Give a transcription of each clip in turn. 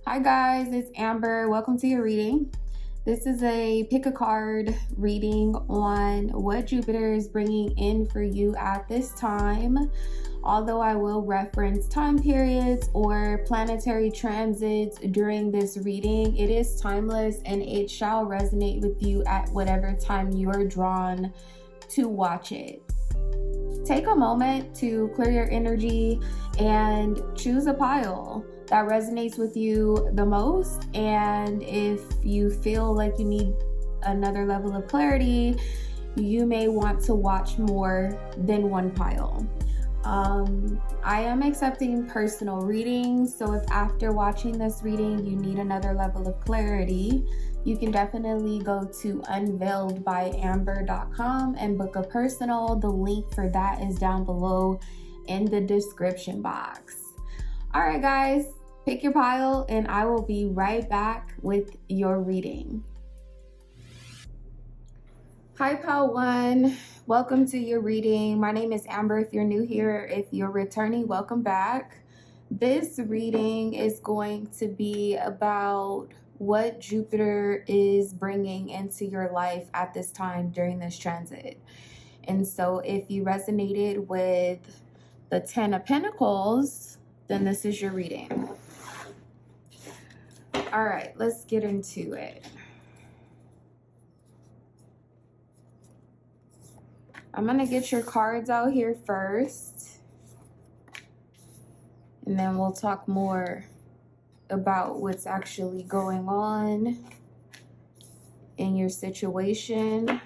Hi guys, it's Amber. Welcome to your reading. This is a pick a card reading on what Jupiter is bringing in for you at this time. Although I will reference time periods or planetary transits during this reading, it is timeless and it shall resonate with you at whatever time you are drawn to watch it. Take a moment to clear your energy and choose a pile that resonates with you the most. And if you feel like you need another level of clarity, you may want to watch more than one pile. I am accepting personal readings, so if after watching this reading you need another level of clarity, you can definitely go to UnveiledByAmber.com and book a personal. The link for that is down below in the description box. All right, guys, pick your pile and I will be right back with your reading. Hi, Pile 1. Welcome to your reading. My name is Amber. If you're new here, if you're returning, welcome back. This reading is going to be about what Jupiter is bringing into your life at this time during this transit. And so if you resonated with the 10 of Pentacles, then this is your reading. All right, let's get into it. I'm going to get your cards out here first, and then we'll talk more about what's actually going on in your situation.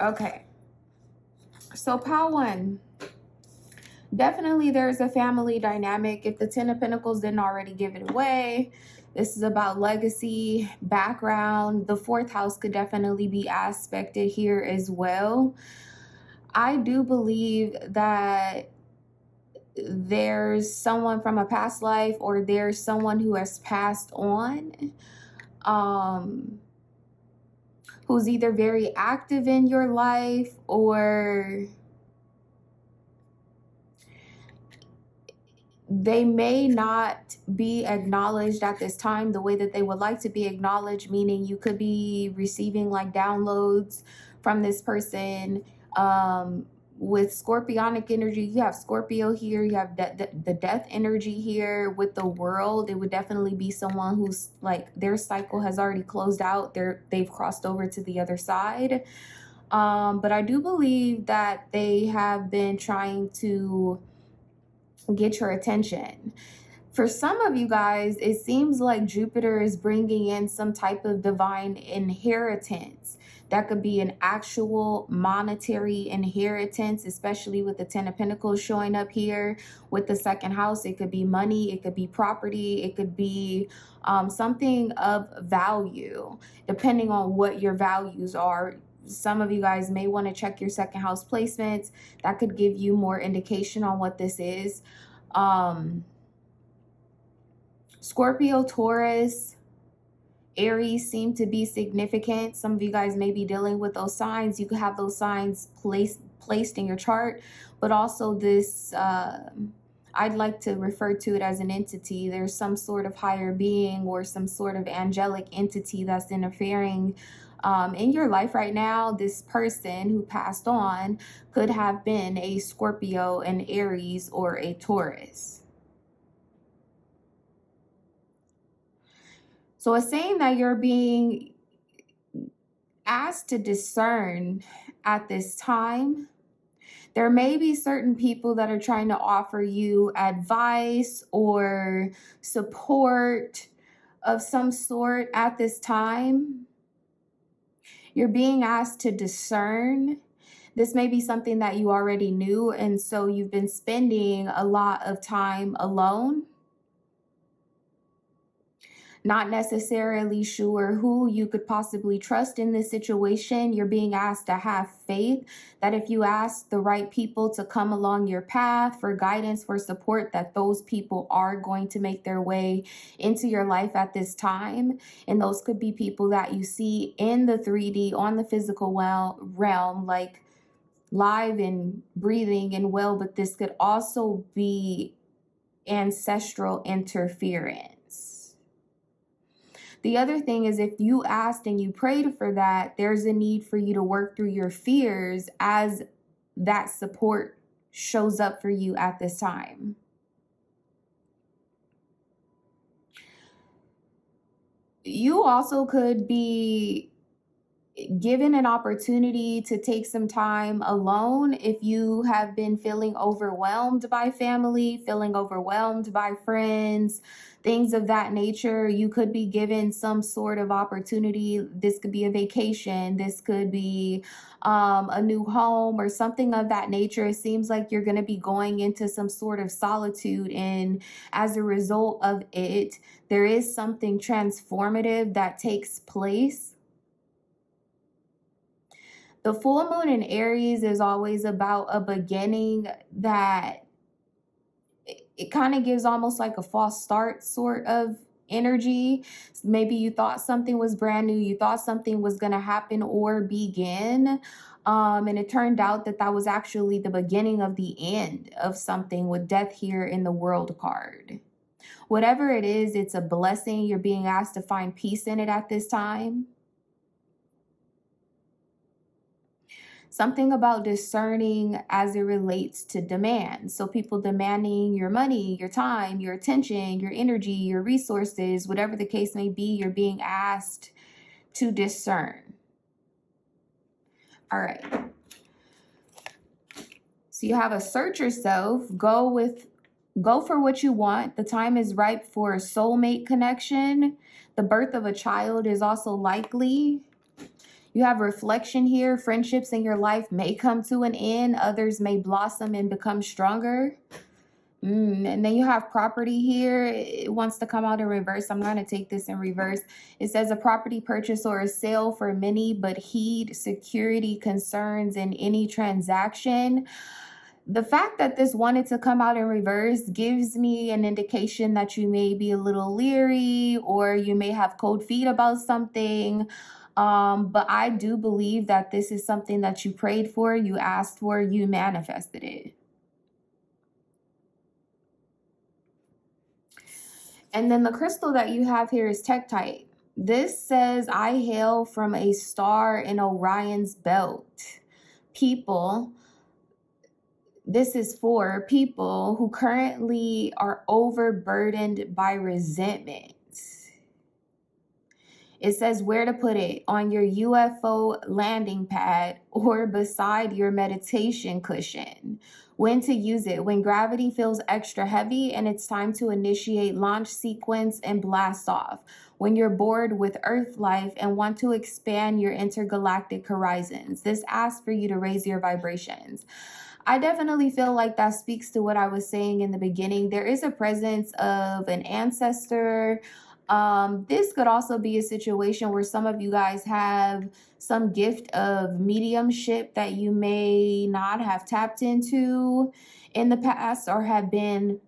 Okay, so Pile 1, definitely there's a family dynamic. If the 10 of Pentacles didn't already give it away, this is about legacy, background. The 4th house could definitely be aspected here as well. I do believe that there's someone from a past life, or there's someone who has passed on, who's either very active in your life, or they may not be acknowledged at this time the way that they would like to be acknowledged, meaning you could be receiving like downloads from this person. With Scorpionic energy, you have Scorpio here, you have the death energy here. With the World, it would definitely be someone who's like their cycle has already closed out, they've crossed over to the other side. But I do believe that they have been trying to get your attention. For some of you guys, it seems like Jupiter is bringing in some type of divine inheritance. That could be an actual monetary inheritance, especially with the 10 of Pentacles showing up here. With the 2nd house, it could be money, it could be property, it could be something of value, depending on what your values are. Some of you guys may want to check your 2nd house placements. That could give you more indication on what this is. Scorpio, Taurus, Aries seem to be significant. Some of you guys may be dealing with those signs. You could have those signs placed in your chart, but also this, I'd like to refer to it as an entity. There's some sort of higher being or some sort of angelic entity that's interfering in your life right now. This person who passed on could have been a Scorpio, an Aries, or a Taurus. So it's saying that you're being asked to discern at this time. There may be certain people that are trying to offer you advice or support of some sort at this time. You're being asked to discern. This may be something that you already knew, and so you've been spending a lot of time alone. not necessarily sure who you could possibly trust in this situation. You're being asked to have faith that if you ask the right people to come along your path for guidance, for support, that those people are going to make their way into your life at this time. And those could be people that you see in the 3D, on the physical realm, like live and breathing and well, but this could also be ancestral interference. The other thing is, if you asked and you prayed for that, there's a need for you to work through your fears as that support shows up for you at this time. You also could be given an opportunity to take some time alone if you have been feeling overwhelmed by family, feeling overwhelmed by friends, things of that nature. You could be given some sort of opportunity. This could be a vacation. This could be a new home or something of that nature. It seems like you're going to be going into some sort of solitude, and as a result of it, there is something transformative that takes place. The full moon in Aries is always about a beginning that it kind of gives almost like a false start sort of energy. Maybe you thought something was brand new, you thought something was going to happen or begin. And it turned out that that was actually the beginning of the end of something, with death here in the World card. Whatever it is, it's a blessing. You're being asked to find peace in it at this time. Something about discerning as it relates to demand. So people demanding your money, your time, your attention, your energy, your resources, whatever the case may be, you're being asked to discern. All right. So you have assert yourself, go for what you want. The time is ripe for a soulmate connection. The birth of a child is also likely. You have reflection here. Friendships in your life may come to an end. Others may blossom and become stronger. And then you have property here. It wants to come out in reverse. I'm going to take this in reverse. It says a property purchase or a sale for many, but heed security concerns in any transaction. The fact that this wanted to come out in reverse gives me an indication that you may be a little leery, or you may have cold feet about something. But I do believe that this is something that you prayed for, you asked for, you manifested it. And then the crystal that you have here is Tektite. This says, I hail from a star in Orion's belt. This is for people who currently are overburdened by resentment. It says where to put it: on your UFO landing pad or beside your meditation cushion. When to use it: when gravity feels extra heavy and it's time to initiate launch sequence and blast off. When you're bored with Earth life and want to expand your intergalactic horizons. This asks for you to raise your vibrations. I definitely feel like that speaks to what I was saying in the beginning. There is a presence of an ancestor. This could also be a situation where some of you guys have some gift of mediumship that you may not have tapped into in the past or have been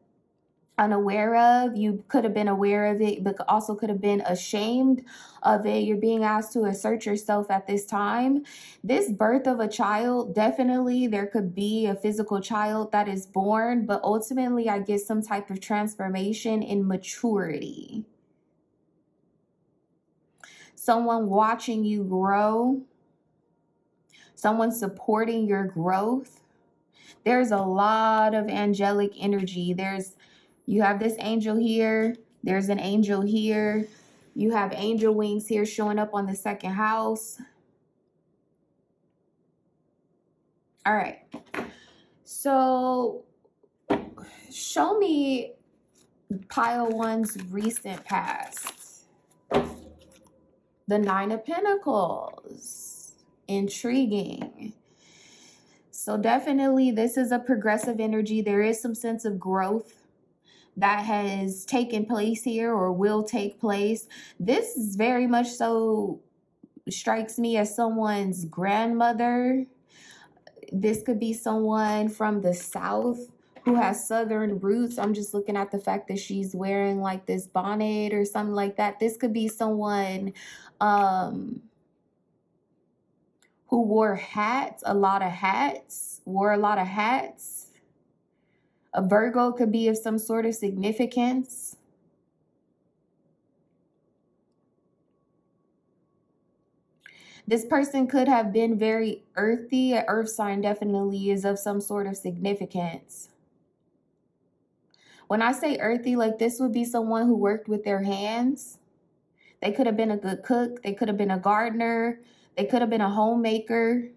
unaware of. You could have been aware of it, but also could have been ashamed of it. You're being asked to assert yourself at this time. This birth of a child, definitely there could be a physical child that is born, but ultimately I get some type of transformation in maturity. Someone watching you grow, someone supporting your growth. There's a lot of angelic energy. You have this angel here. There's an angel here. You have angel wings here showing up on the second house. All right. So show me pile one's recent past. The Nine of Pentacles. Intriguing. So definitely this is a progressive energy. There is some sense of growth. that has taken place here or will take place. This is very much so strikes me as someone's grandmother. This could be someone from the South who has Southern roots. I'm just looking at the fact that she's wearing like this bonnet or something like that. This could be someone who wore hats, wore a lot of hats. A Virgo could be of some sort of significance. This person could have been very earthy. An earth sign definitely is of some sort of significance. When I say earthy, like this would be someone who worked with their hands. They could have been a good cook. They could have been a gardener. They could have been a homemaker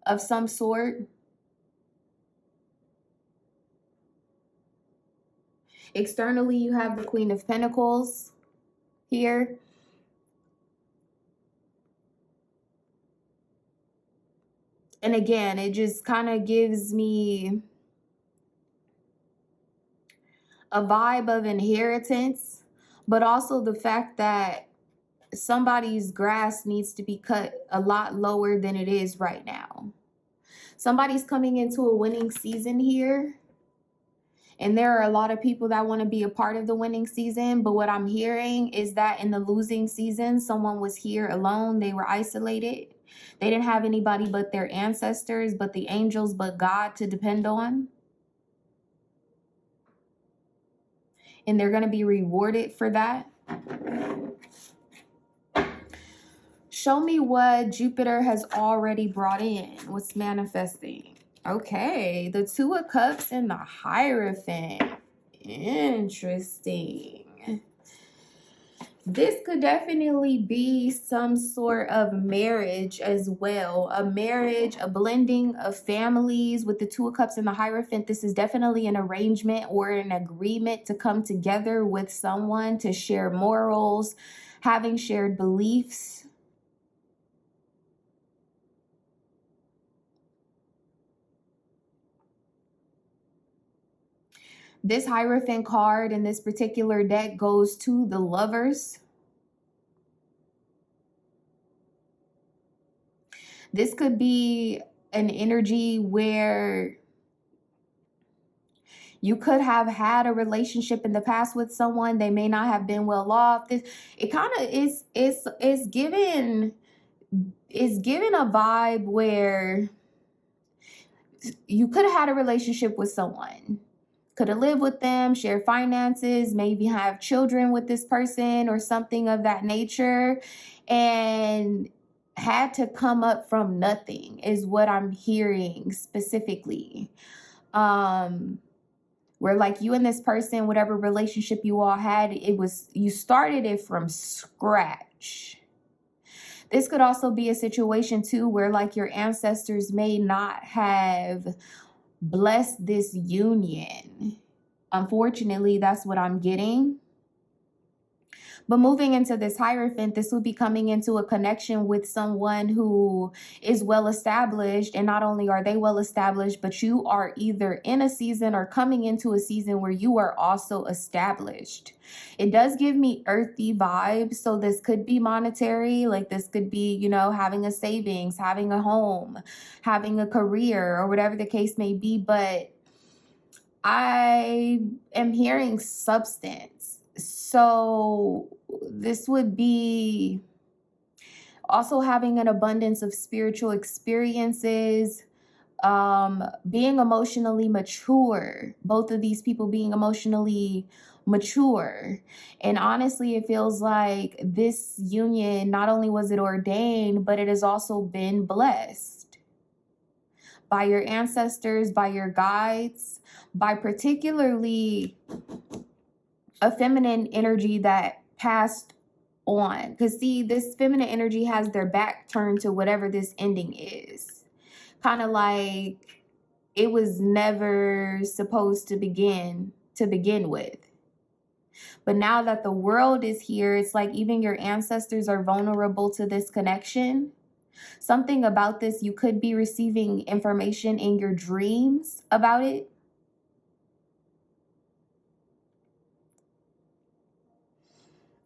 of some sort. Externally, you have the Queen of Pentacles here. And again, it just kind of gives me a vibe of inheritance, but also the fact that somebody's grass needs to be cut a lot lower than it is right now. Somebody's coming into a winning season here. And there are a lot of people that want to be a part of the winning season. But what I'm hearing is that in the losing season, someone was here alone. They were isolated. They didn't have anybody but their ancestors, but the angels, but God to depend on. And they're going to be rewarded for that. Show me what Jupiter has already brought in. What's manifesting? Okay, the Two of Cups and the Hierophant. Interesting. This could definitely be some sort of marriage as well. A marriage, a blending of families with the Two of Cups and the Hierophant. This is definitely an arrangement or an agreement to come together with someone to share morals, having shared beliefs. This Hierophant card in this particular deck goes to the Lovers. This could be an energy where you could have had a relationship in the past with someone. They may not have been well off. It kind of is given a vibe where you could have had a relationship with someone. Could have lived with them, share finances, maybe have children with this person or something of that nature, and had to come up from nothing is what I'm hearing specifically. Where like you and this person, whatever relationship you all had, you started it from scratch. This could also be a situation too where like your ancestors may not have blessed this union. Unfortunately, that's what I'm getting. But moving into this Hierophant, this would be coming into a connection with someone who is well established. And not only are they well established, but you are either in a season or coming into a season where you are also established. It does give me earthy vibes. So this could be monetary. Like this could be, you know, having a savings, having a home, having a career, or whatever the case may be. But I am hearing substance. So this would be also having an abundance of spiritual experiences, being emotionally mature, both of these people being emotionally mature. And honestly, it feels like this union, not only was it ordained, but it has also been blessed by your ancestors, by your guides, by particularly a feminine energy that passed on. Because see, this feminine energy has their back turned to whatever this ending is. Kind of like it was never supposed to begin with. But now that the world is here, it's like even your ancestors are vulnerable to this connection. Something about this, you could be receiving information in your dreams about it.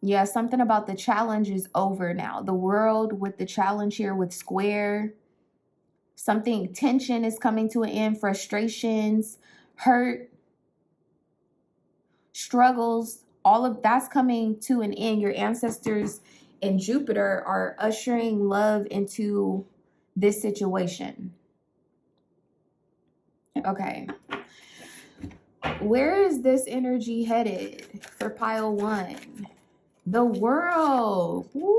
Yeah, something about the challenge is over now. The world with the challenge here with square. Something, tension is coming to an end, frustrations, hurt, struggles, all of that's coming to an end. Your ancestors and Jupiter are ushering love into this situation. Okay. Where is this energy headed for pile one? The world. Woo!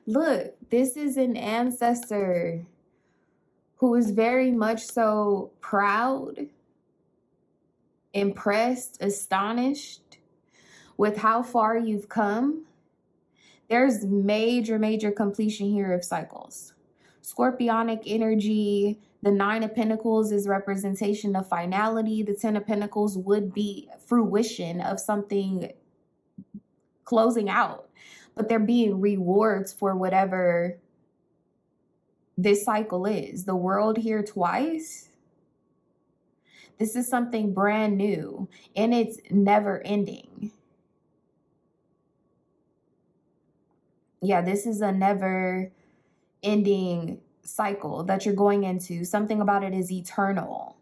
Look, this is an ancestor who is very much so proud, impressed, astonished with how far you've come. There's major completion here of cycles. Scorpionic energy, the Nine of Pentacles is representation of finality. The Ten of Pentacles would be fruition of something closing out, but they're being rewards for whatever this cycle is. The world here twice. This is something brand new and it's never ending. Yeah, this is a never ending cycle that you're going into. Something about it is eternal.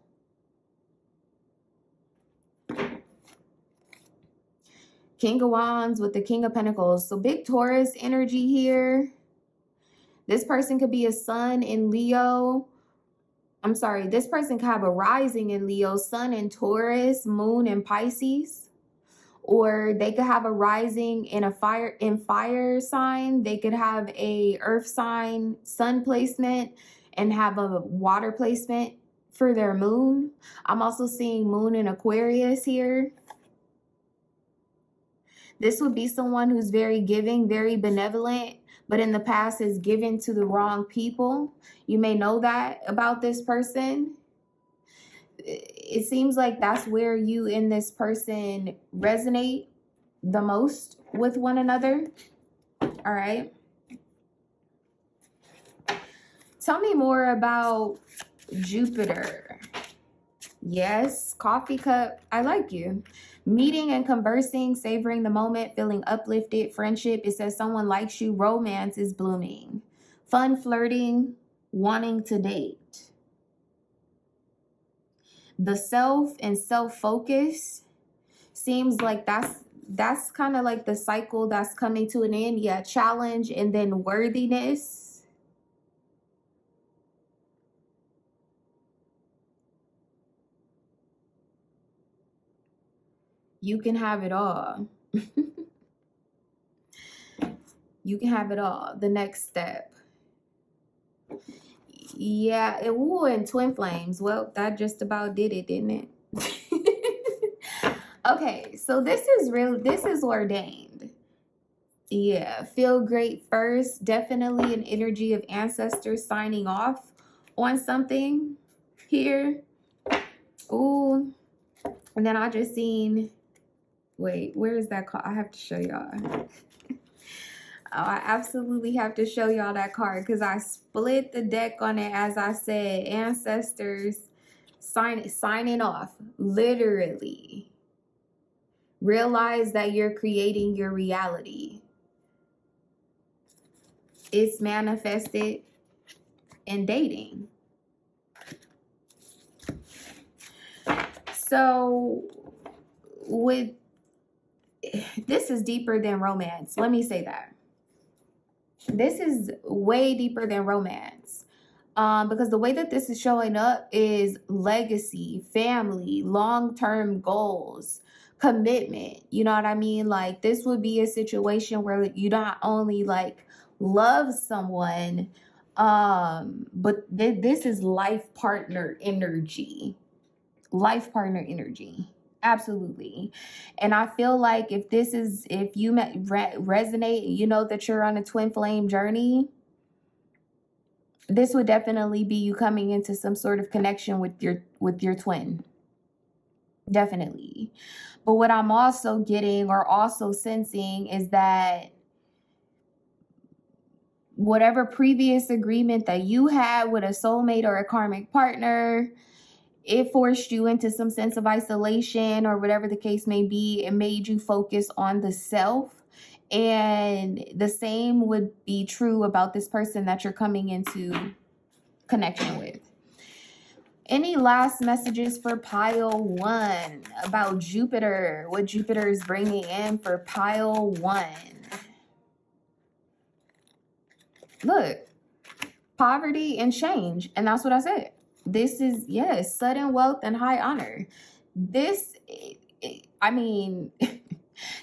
King of Wands with the King of Pentacles. So big Taurus energy here. This person could be a sun in Leo. I'm sorry, this person could have a rising in Leo, sun in Taurus, moon in Pisces. Or they could have a rising in a fire sign. They could have a earth sign, sun placement, and have a water placement for their moon. I'm also seeing moon in Aquarius here. This would be someone who's very giving, very benevolent, but in the past has given to the wrong people. You may know that about this person. It seems like that's where you and this person resonate the most with one another. All right. Tell me more about Jupiter. Yes, coffee cup. I like you. Meeting and conversing, savoring the moment, feeling uplifted, friendship. It says someone likes you. Romance is blooming. Fun flirting, wanting to date. The self and self-focus seems like that's kind of like the cycle that's coming to an end. Yeah, challenge and then worthiness. You can have it all. You can have it all. The next step. Yeah, and twin flames. Well, that just about did it, didn't it? Okay, so this is ordained. Yeah, feel great first. Definitely an energy of ancestors signing off on something here. Ooh. And then I just seen, wait, where is that card? I have to show y'all. I absolutely have to show y'all that card because I split the deck on it. As I said, ancestors signing off, literally. Realize that you're creating your reality. It's manifested in dating. So this is deeper than romance. Let me say that. This is way deeper than romance. Because the way that this is showing up is legacy, family, long-term goals, commitment. You know what I mean? Like, this would be a situation where you not only like love someone, but this is life partner energy. Life partner energy. Absolutely. And I feel like if you resonate, you know that you're on a twin flame journey, this would definitely be you coming into some sort of connection with your twin. Definitely. But what I'm also getting or also sensing is that whatever previous agreement that you had with a soulmate or a karmic partner, it forced you into some sense of isolation or whatever the case may be. It made you focus on the self. And the same would be true about this person that you're coming into connection with. Any last messages for pile 1 about Jupiter? What Jupiter is bringing in for pile 1? Look, poverty and change. And that's what I said. This is, yes, sudden wealth and high honor. This, I mean,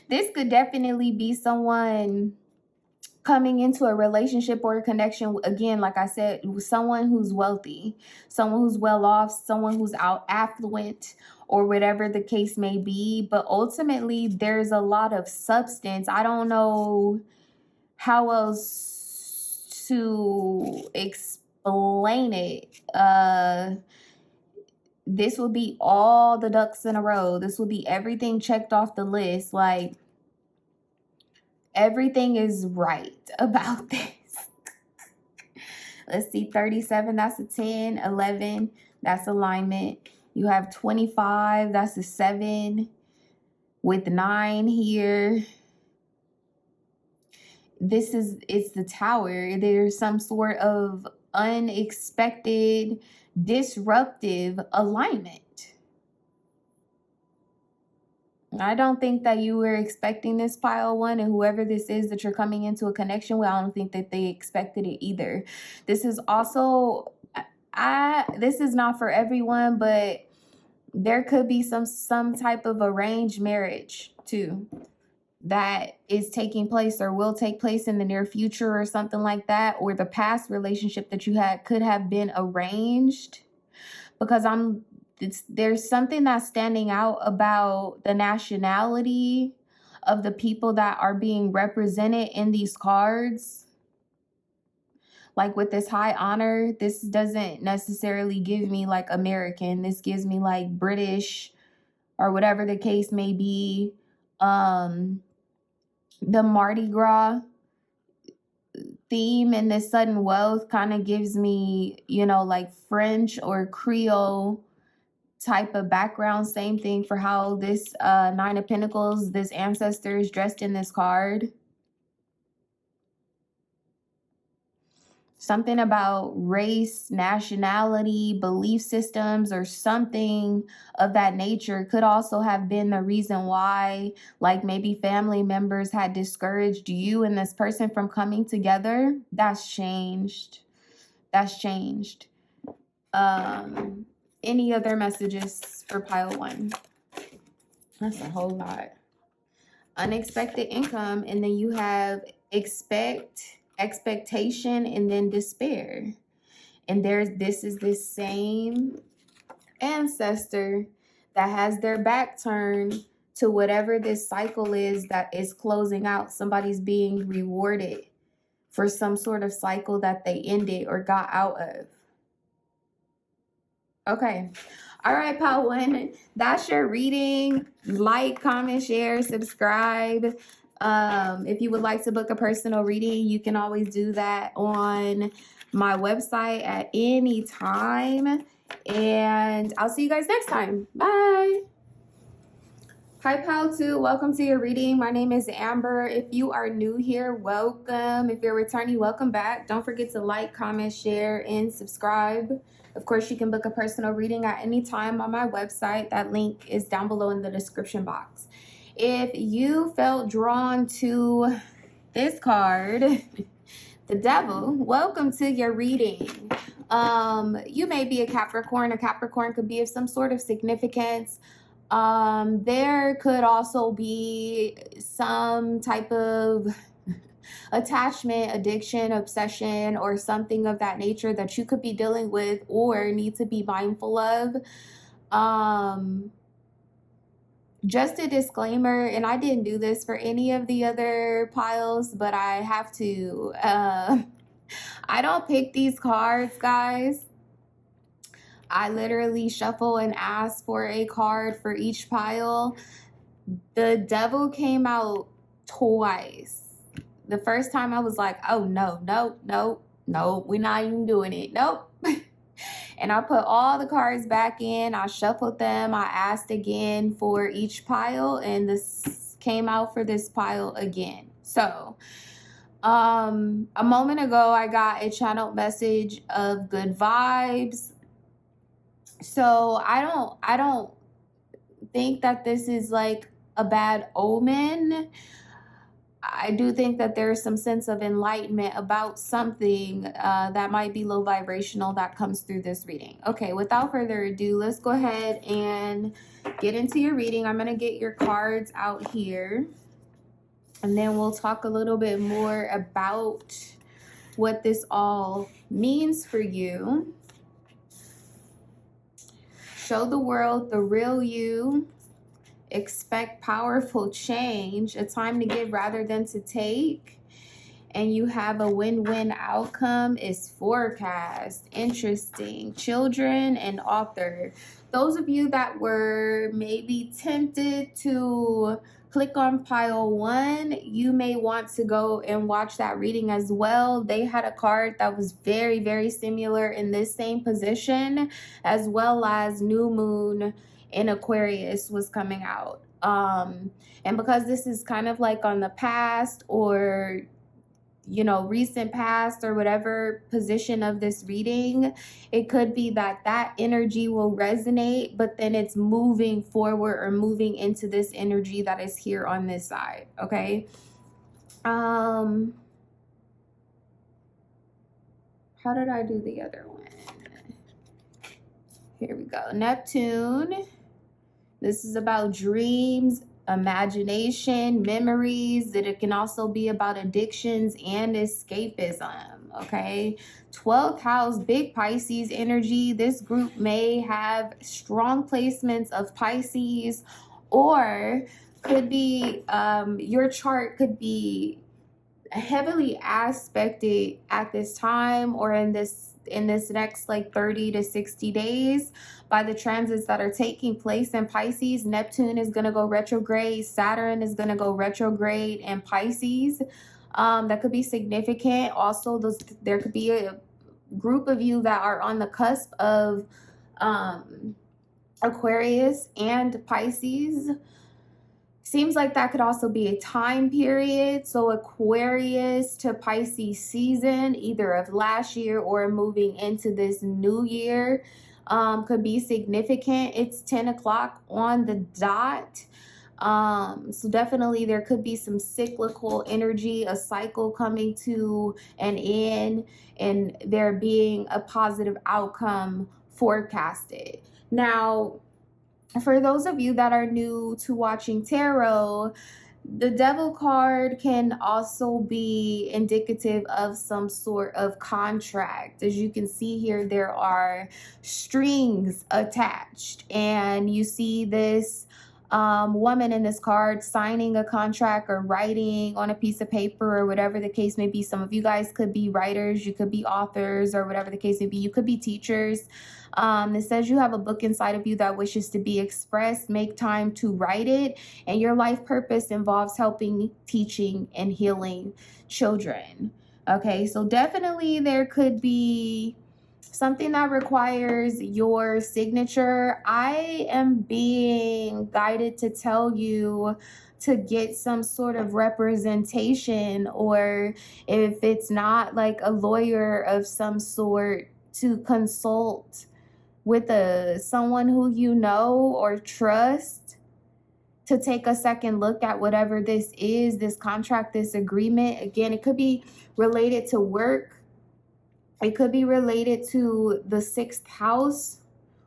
this could definitely be someone coming into a relationship or a connection, again, like I said, with someone who's wealthy, someone who's well off, someone who's affluent, or whatever the case may be. But ultimately, there's a lot of substance. I don't know how else to explain it. This will be all the ducks in a row. This will be everything checked off the list. Like, everything is right about this. Let's see, 37, that's a 10. 11, that's alignment. You have 25, that's a 7. With 9 here. It's the Tower. There's some sort of unexpected, disruptive alignment. I don't think that you were expecting this, pile 1, and whoever this is that you're coming into a connection with, I don't think that they expected it either. This is also, this is not for everyone, but there could be some type of arranged marriage too that is taking place or will take place in the near future or something like that, or the past relationship that you had could have been arranged, because there's something that's standing out about the nationality of the people that are being represented in these cards. Like with this high honor, this doesn't necessarily give me like American. This gives me like British or whatever the case may be. The Mardi Gras theme and this sudden wealth kind of gives me, you know, like French or Creole type of background. Same thing for how this 9 of Pentacles, this ancestor is dressed in this card. Something about race, nationality, belief systems, or something of that nature could also have been the reason why, like maybe family members had discouraged you and this person from coming together. That's changed. That's changed. Any other messages for pile 1? That's a whole lot. Unexpected income, and then you have expectation, and then despair. And this is this same ancestor that has their back turned to whatever this cycle is that is closing out. Somebody's being rewarded for some sort of cycle that they ended or got out of. Okay. All right, pile 1. That's your reading. Like, comment, share, subscribe. If you would like to book a personal reading, you can always do that on my website at any time. And I'll see you guys next time. Bye. Hi, pile 2. Welcome to your reading. My name is Amber. If you are new here, welcome. If you're returning, welcome back. Don't forget to like, comment, share, and subscribe. Of course, you can book a personal reading at any time on my website. That link is down below in the description box. If you felt drawn to this card, the Devil, welcome to your reading. You may be a Capricorn. A Capricorn could be of some sort of significance. There could also be some type of attachment, addiction, obsession, or something of that nature that you could be dealing with or need to be mindful of. Just a disclaimer, and I didn't do this for any of the other piles, but I have to. I don't pick these cards, guys. I literally shuffle and ask for a card for each pile. The Devil came out twice. The first time I was like, oh, no, we're not even doing it. Nope. And I put all the cards back in. I shuffled them. I asked again for each pile, and this came out for this pile again. So a moment ago, I got a channeled message of good vibes. So I don't think that this is like a bad omen. I do think that there's some sense of enlightenment about something that might be low vibrational that comes through this reading. Okay, without further ado, let's go ahead and get into your reading. I'm going to get your cards out here, and then we'll talk a little bit more about what this all means for you. Show the world the real you. Expect powerful change, a time to give rather than to take, and you have a win-win outcome is forecast. Interesting. Children and author. Those of you that were maybe tempted to click on pile 1, you may want to go and watch that reading as well. They had a card that was very, very similar in this same position, as well as new moon in Aquarius was coming out. And because this is kind of like on the past, or recent past, or whatever position of this reading, it could be that that energy will resonate, but then it's moving forward or moving into this energy that is here on this side. Okay. How did I do the other one? Here we go. Neptune. This is about dreams, imagination, memories. That it can also be about addictions and escapism. Okay. 12th house, big Pisces energy. This group may have strong placements of Pisces, or could be your chart could be heavily aspected at this time, or in this next like 30 to 60 days, by the transits that are taking place in Pisces. Neptune is going to go retrograde. Saturn is going to go retrograde in Pisces. That could be significant. Also, there could be a group of you that are on the cusp of Aquarius and Pisces. Seems like that could also be a time period. So Aquarius to Pisces season, either of last year or moving into this new year, could be significant. It's 10 o'clock on the dot. So definitely there could be some cyclical energy, a cycle coming to an end, and there being a positive outcome forecasted. Now, for those of you that are new to watching tarot, the Devil card can also be indicative of some sort of contract. As you can see here, there are strings attached, and you see this woman in this card signing a contract or writing on a piece of paper, or whatever the case may be. Some of you guys could be writers, you could be authors, or whatever the case may be. You could be teachers. It says you have a book inside of you that wishes to be expressed. Make time to write it, and your life purpose involves helping, teaching, and healing children. Okay, so definitely there could be something that requires your signature. I am being guided to tell you to get some sort of representation, or if it's not, like a lawyer of some sort, to consult with someone who you know or trust, to take a second look at whatever this is, this contract, this agreement. Again, it could be related to work. It could be related to the 6th house,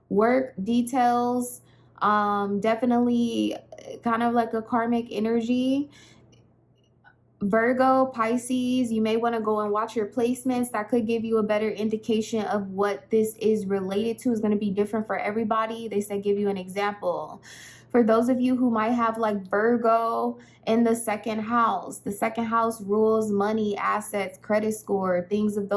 work details. Definitely kind of like a karmic energy. Virgo, Pisces, you may want to go and watch your placements. That could give you a better indication of what this is related to. It's going to be different for everybody. They said give you an example. For those of you who might have like Virgo in the second house rules money, assets, credit score, things of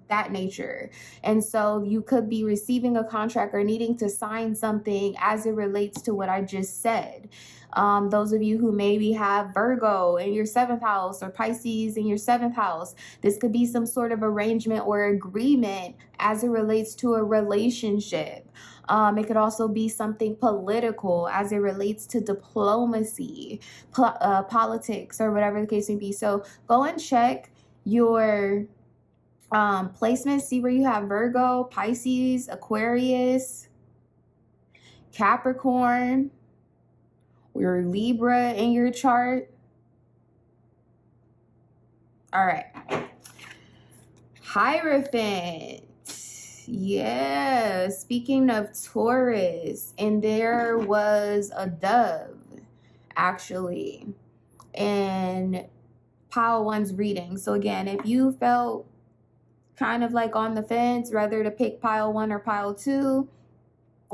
that nature. And so you could be receiving a contract or needing to sign something as it relates to what I just said. Those of you who maybe have Virgo in your 7th house or Pisces in your 7th house, this could be some sort of arrangement or agreement as it relates to a relationship. It could also be something political as it relates to diplomacy, politics, or whatever the case may be. So go and check your placement, see where you have Virgo, Pisces, Aquarius, Capricorn, your Libra in your chart. All right. Hierophant. Yeah, speaking of Taurus, and there was a dove actually in pile 1's reading. So again, if you felt kind of like on the fence whether to pick pile 1 or pile 2,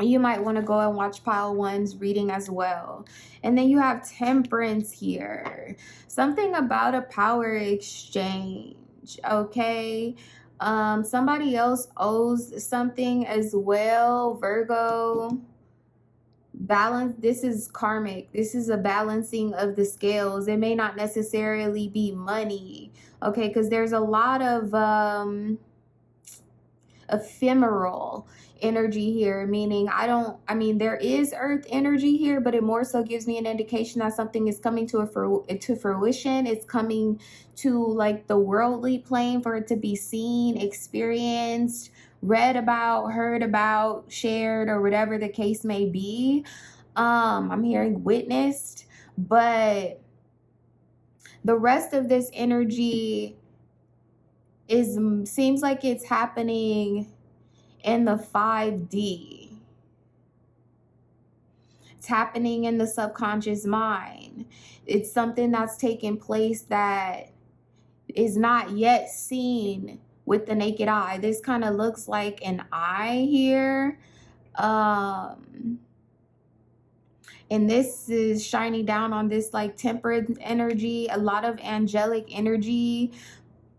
you might want to go and watch pile 1's reading as well. And then you have Temperance here. Something about a power exchange, okay? Somebody else owes something as well. Virgo. Balance. This is karmic. This is a balancing of the scales. It may not necessarily be money, okay? Because there's a lot of ephemeral energy here, meaning there is earth energy here, but it more so gives me an indication that something is coming to fruition. It's coming to like the worldly plane for it to be seen, experienced, read about, heard about, shared, or whatever the case may be. I'm hearing witnessed, but the rest of this energy seems like it's happening in the 5D. It's happening in the subconscious mind. It's something that's taking place that is not yet seen with the naked eye. This kind of looks like an eye here. And this is shining down on this like temperate energy, a lot of angelic energy.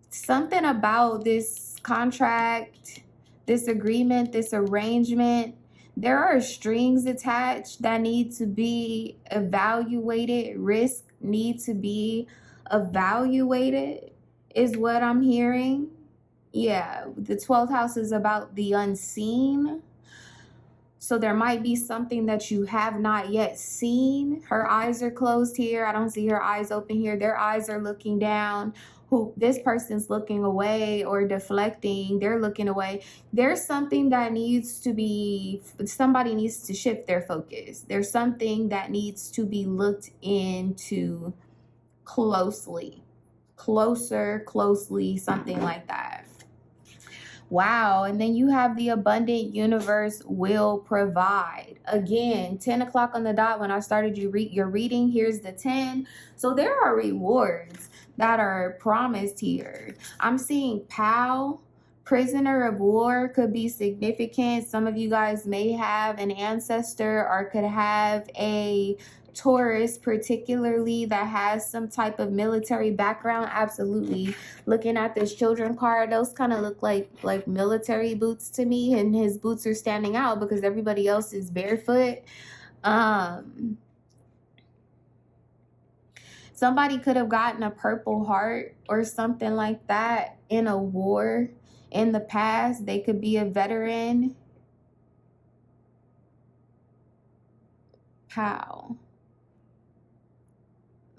Something about this contract, this agreement, this arrangement, there are strings attached that need to be evaluated. Risk need to be evaluated is what I'm hearing. Yeah, the 12th house is about the unseen. So there might be something that you have not yet seen. Her eyes are closed here. I don't see her eyes open here. Their eyes are looking down. This person's looking away or deflecting. They're looking away. There's something that somebody needs to shift their focus. There's something that needs to be looked into closely, something like that. Wow. And then you have the abundant universe will provide. Again, 10 o'clock on the dot when I started your reading. Here's the 10. So there are rewards that are promised here. I'm seeing POW, prisoner of war, could be significant. Some of you guys may have an ancestor or could have a Taurus particularly that has some type of military background. Absolutely. Looking at this children card, those kind of look like military boots to me, and his boots are standing out because everybody else is barefoot. Somebody could have gotten a Purple Heart or something like that in a war in the past. They could be a veteran. Pow.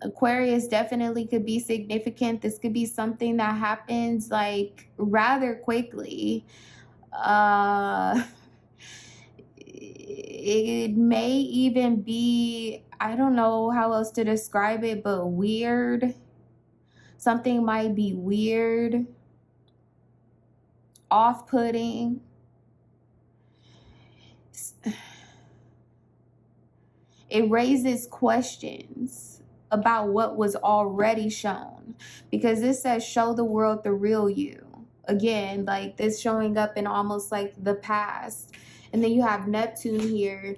Aquarius definitely could be significant. This could be something that happens like rather quickly. It may even be, I don't know how else to describe it, but weird. Something might be weird, off-putting. It raises questions about what was already shown, because this says show the world the real you. Again, like this showing up in almost like the past. And then you have Neptune here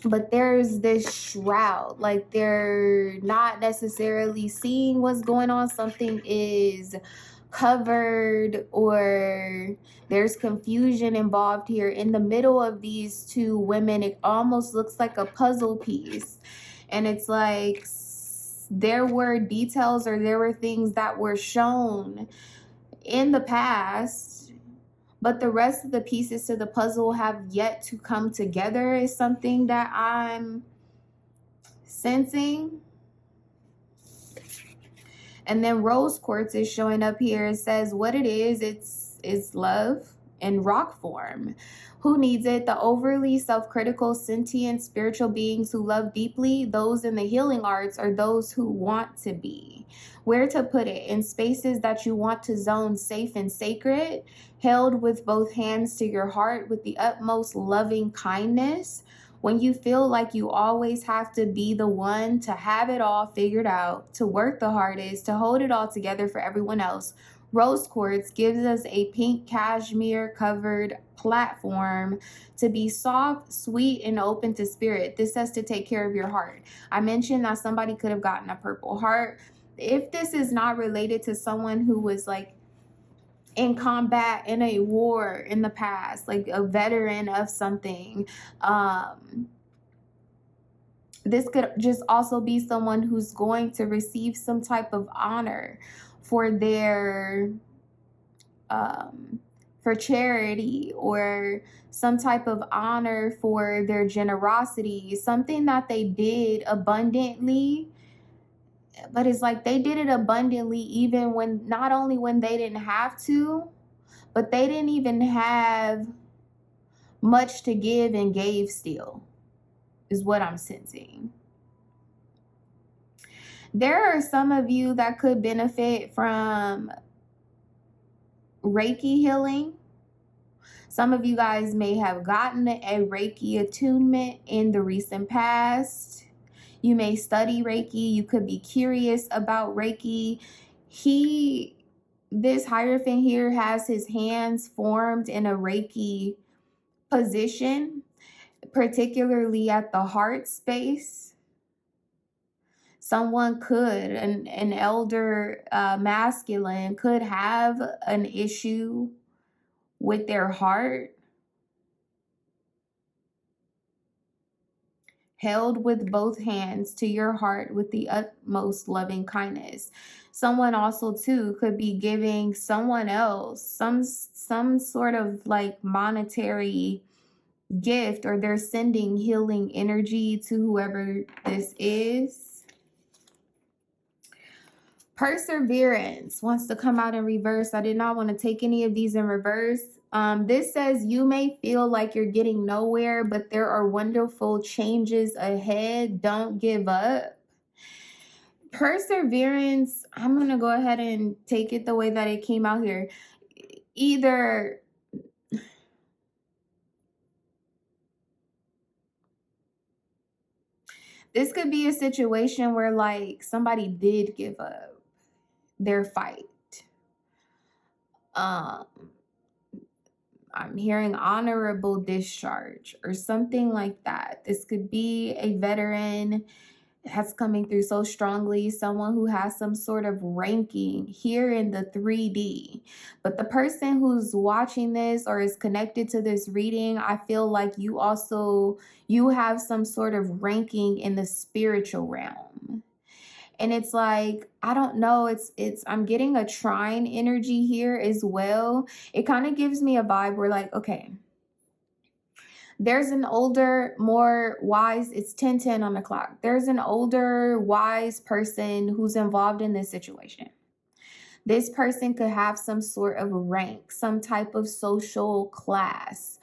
But there's this shroud, like they're not necessarily seeing what's going on. Something is covered, or there's confusion involved here. In the middle of these two women, it almost looks like a puzzle piece. And it's like there were details, or there were things that were shown in the past, but the rest of the pieces to the puzzle have yet to come together, is something that I'm sensing. And then rose quartz is showing up here. It says what it is. It's love in rock form. Who needs it? The overly self-critical, sentient, spiritual beings who love deeply. Those in the healing arts, or those who want to be. Where to put it? In spaces that you want to zone safe and sacred, held with both hands to your heart with the utmost loving kindness. When you feel like you always have to be the one to have it all figured out, to work the hardest, to hold it all together for everyone else, rose quartz gives us a pink cashmere covered platform to be soft, sweet, and open to spirit. This says to take care of your heart. I mentioned that somebody could have gotten a purple heart. If this is not related to someone who was like in combat in a war in the past, like a veteran of something, this could just also be someone who's going to receive some type of honor for their for charity, or some type of honor for their generosity, something that they did abundantly. But it's like they did it abundantly even when, not only when they didn't have to, but they didn't even have much to give and gave still, is what I'm sensing. There are some of you that could benefit from Reiki healing. Some of you guys may have gotten a Reiki attunement in the recent past. You may study Reiki. You could be curious about Reiki. This Hierophant here has his hands formed in a Reiki position, particularly at the heart space. Someone could, an elder masculine could have an issue with their heart, held with both hands to your heart with the utmost loving kindness. Someone also too could be giving someone else some sort of like monetary gift, or they're sending healing energy to whoever this is. Perseverance wants to come out in reverse. I did not want to take any of these in reverse. This says you may feel like you're getting nowhere, but there are wonderful changes ahead. Don't give up. Perseverance, I'm going to go ahead and take it the way that it came out here. Either this could be a situation where like somebody did give up their fight. I'm hearing honorable discharge or something like that. This could be a veteran that's coming through so strongly, someone who has some sort of ranking here in the 3D. But the person who's watching this or is connected to this reading, I feel like you have some sort of ranking in the spiritual realm. And it's like, I don't know, I'm getting a trine energy here as well. It kind of gives me a vibe where like, okay, there's an older, more wise, it's 10:10 on the clock. There's an older, wise person who's involved in this situation. This person could have some sort of rank, some type of social class.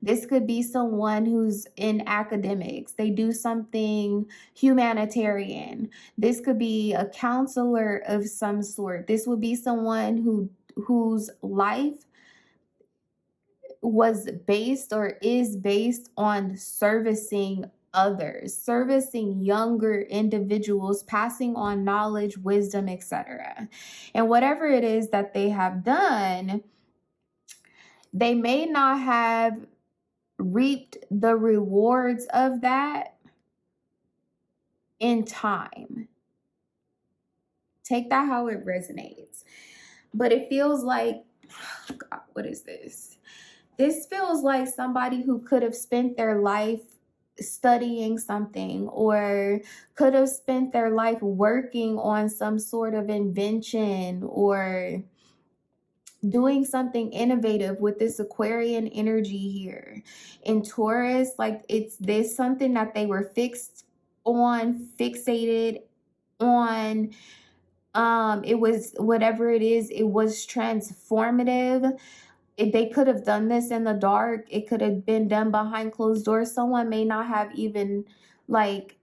This could be someone who's in academics. They do something humanitarian. This could be a counselor of some sort. This would be someone whose life was based or is based on servicing others, servicing younger individuals, passing on knowledge, wisdom, etc. And whatever it is that they have done, they may not have reaped the rewards of that in time. Take that how it resonates. But it feels like, God, what is this? This feels like somebody who could have spent their life studying something, or could have spent their life working on some sort of invention, or doing something innovative with this Aquarian energy here. In Taurus, like there's something that they were fixated on. It was whatever it is, it was transformative. They could have done this in the dark. It could have been done behind closed doors. Someone may not have even like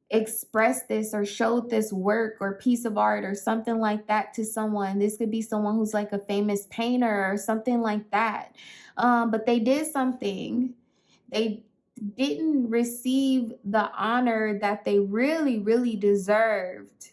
expressed this or showed this work or piece of art or something like that to someone. This could be someone who's like a famous painter or something like that. But they did something. They didn't receive the honor that they really, really deserved.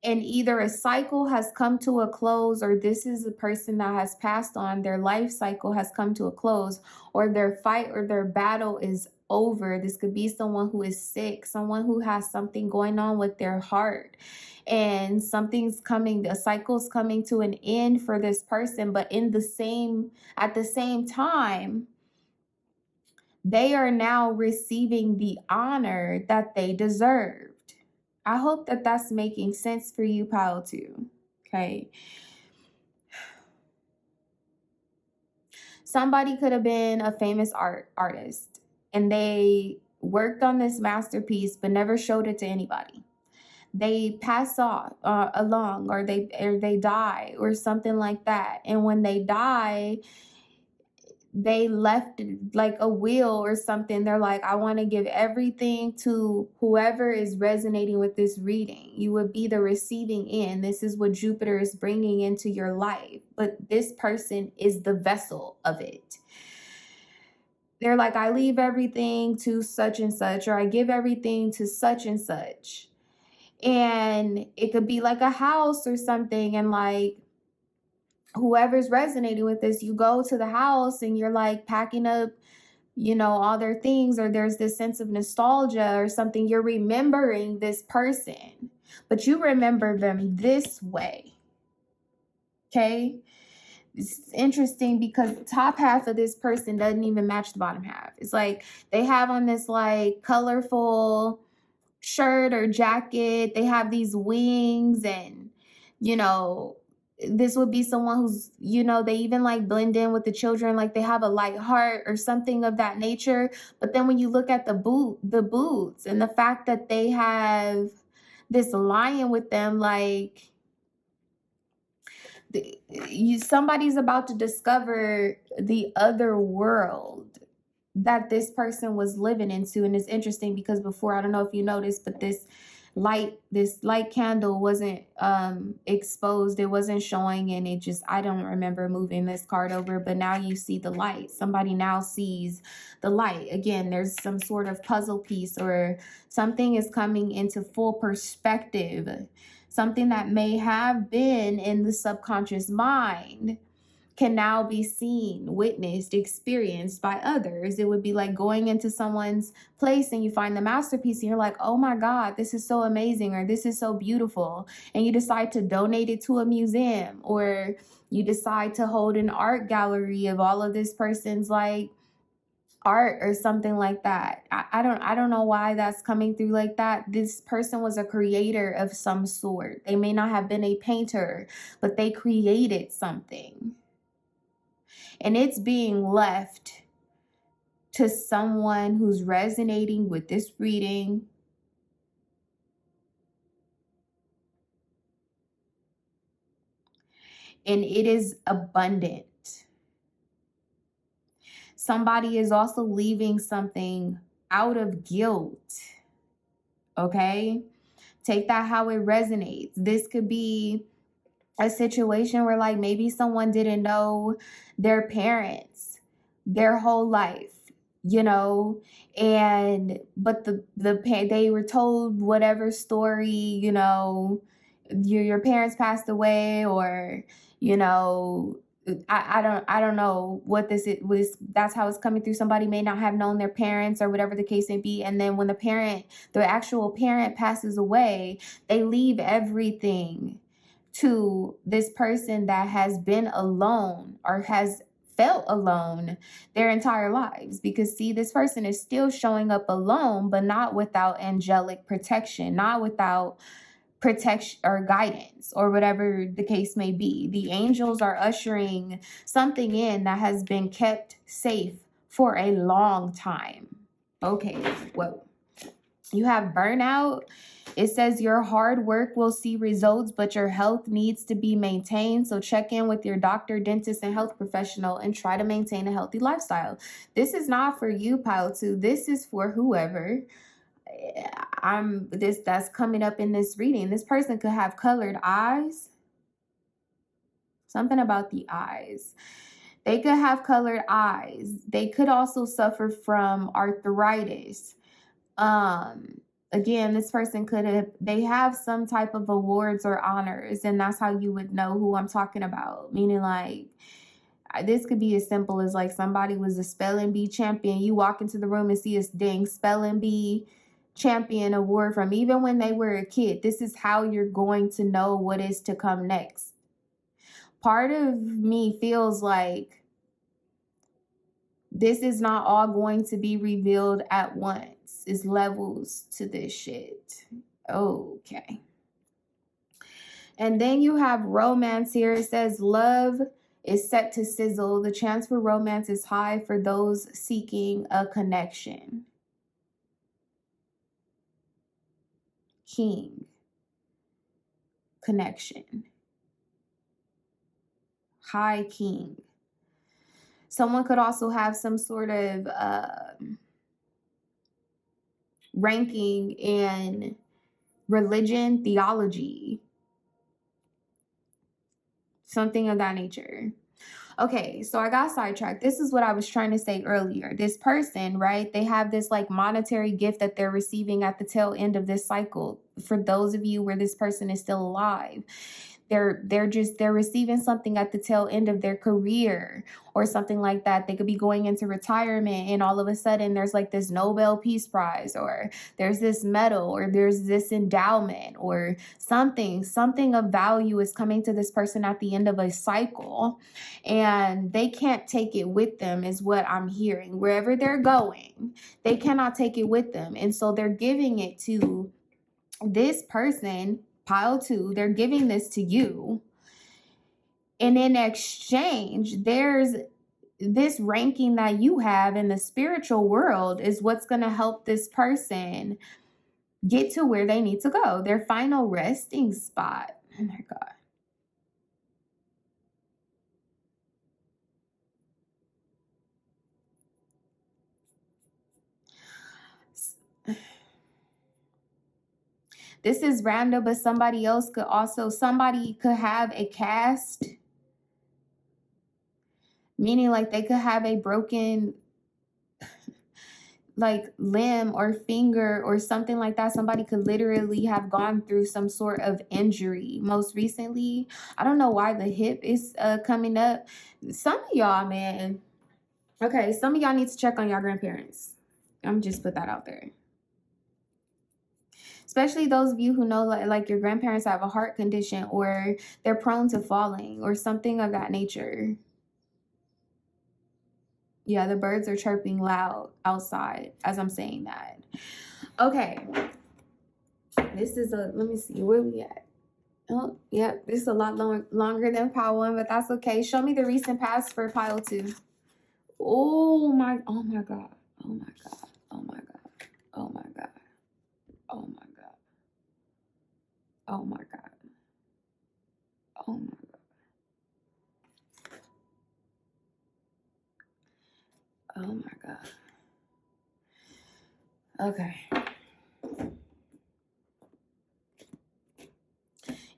And either a cycle has come to a close, or this is a person that has passed on, their life cycle has come to a close, or their fight or their battle is over. This could be someone who is sick, someone who has something going on with their heart, and something's coming, a cycle's coming to an end for this person. But at the same time, they are now receiving the honor that they deserved. I hope that that's making sense for you, pile 2. Okay. Somebody could have been a famous artist, and they worked on this masterpiece but never showed it to anybody. They pass off along, or they die or something like that. And when they die, they left like a will or something. They're like, I want to give everything to whoever is resonating with this reading. You would be the receiving end. This is what Jupiter is bringing into your life. But this person is the vessel of it. They're like, I leave everything to such and such, or I give everything to such and such. And it could be like a house or something. And like, whoever's resonating with this, you go to the house and you're like packing up, all their things, or there's this sense of nostalgia or something. You're remembering this person, but you remember them this way. Okay. It's interesting because the top half of this person doesn't even match the bottom half. It's like they have on this like colorful shirt or jacket. They have these wings, and this would be someone who's, they even like blend in with the children, like they have a light heart or something of that nature. But then when you look at the boots and the fact that they have this lion with them, like somebody's about to discover the other world that this person was living into. And it's interesting because before, I don't know if you noticed, but this light candle wasn't exposed. It wasn't showing, and I don't remember moving this card over, but now you see the light. Somebody now sees the light. Again, there's some sort of puzzle piece, or something is coming into full perspective. Something that may have been in the subconscious mind can now be seen, witnessed, experienced by others. It would be like going into someone's place and you find the masterpiece and you're like, oh my God, this is so amazing, or this is so beautiful. And you decide to donate it to a museum, or you decide to hold an art gallery of all of this person's like art or something like that. I don't know why that's coming through like that. This person was a creator of some sort. They may not have been a painter, but they created something. And it's being left to someone who's resonating with this reading. And it is abundant. Somebody is also leaving something out of guilt. Okay? Take that how it resonates. This could be a situation where like maybe someone didn't know their parents their whole life, but they were told whatever story, your parents passed away, or I don't know what this was. That's how it's coming through. Somebody may not have known their parents or whatever the case may be. And then when the actual parent passes away, they leave everything to this person that has been alone or has felt alone their entire lives. Because see, this person is still showing up alone, but not without angelic protection, not without protection or guidance or whatever the case may be. The angels are ushering something in that has been kept safe for a long time. Okay, well, you have burnout. It says your hard work will see results, but your health needs to be maintained. So check in with your doctor, dentist, and health professional and try to maintain a healthy lifestyle. This is not for you, Pile 2. This is for whoever that's coming up in this reading. This person could have colored eyes. Something about the eyes. They could have colored eyes. They could also suffer from arthritis. Again, this person they have some type of awards or honors, and that's how you would know who I'm talking about. Meaning, like, this could be as simple as like somebody was a spelling bee champion. You walk into the room and see a dang spelling bee champion award from even when they were a kid. This is how you're going to know what is to come next. Part of me feels like this is not all going to be revealed at once. It's levels to this shit. Okay. And then you have romance here. It says love is set to sizzle. The chance for romance is high for those seeking a connection. King. Connection. High King. Someone could also have some sort of ranking in religion, theology, something of that nature. Okay, so I got sidetracked. This is what I was trying to say earlier. This person, right, they have this like monetary gift that they're receiving at the tail end of this cycle. For those of you where this person is still alive, they're receiving something at the tail end of their career or something like that. They could be going into retirement and all of a sudden there's like this Nobel Peace Prize or there's this medal or there's this endowment or something of value is coming to this person at the end of a cycle, and they can't take it with them is what I'm hearing. Wherever they're going, they cannot take it with them. And so they're giving it to this person, Pile 2, they're giving this to you. And in exchange, there's this ranking that you have in the spiritual world is what's going to help this person get to where they need to go, their final resting spot. Oh my God. This is random, but somebody could have a cast, meaning like they could have a broken like limb or finger or something like that. Somebody could literally have gone through some sort of injury. Most recently, I don't know why the hip is coming up. Some of y'all, man. Okay, some of y'all need to check on your grandparents. I'm just put that out there. Especially those of you who know like your grandparents have a heart condition or they're prone to falling or something of that nature. Yeah, the birds are chirping loud outside as I'm saying that. Okay. This is let me see, where we at? Oh, yeah, this is a lot longer than pile 1, but that's okay. Show me the recent past for pile 2. Oh my God. Oh my God. Oh my God. Oh my God. Oh my God. Oh my God. Oh my God. Oh my God. Oh my God. Okay.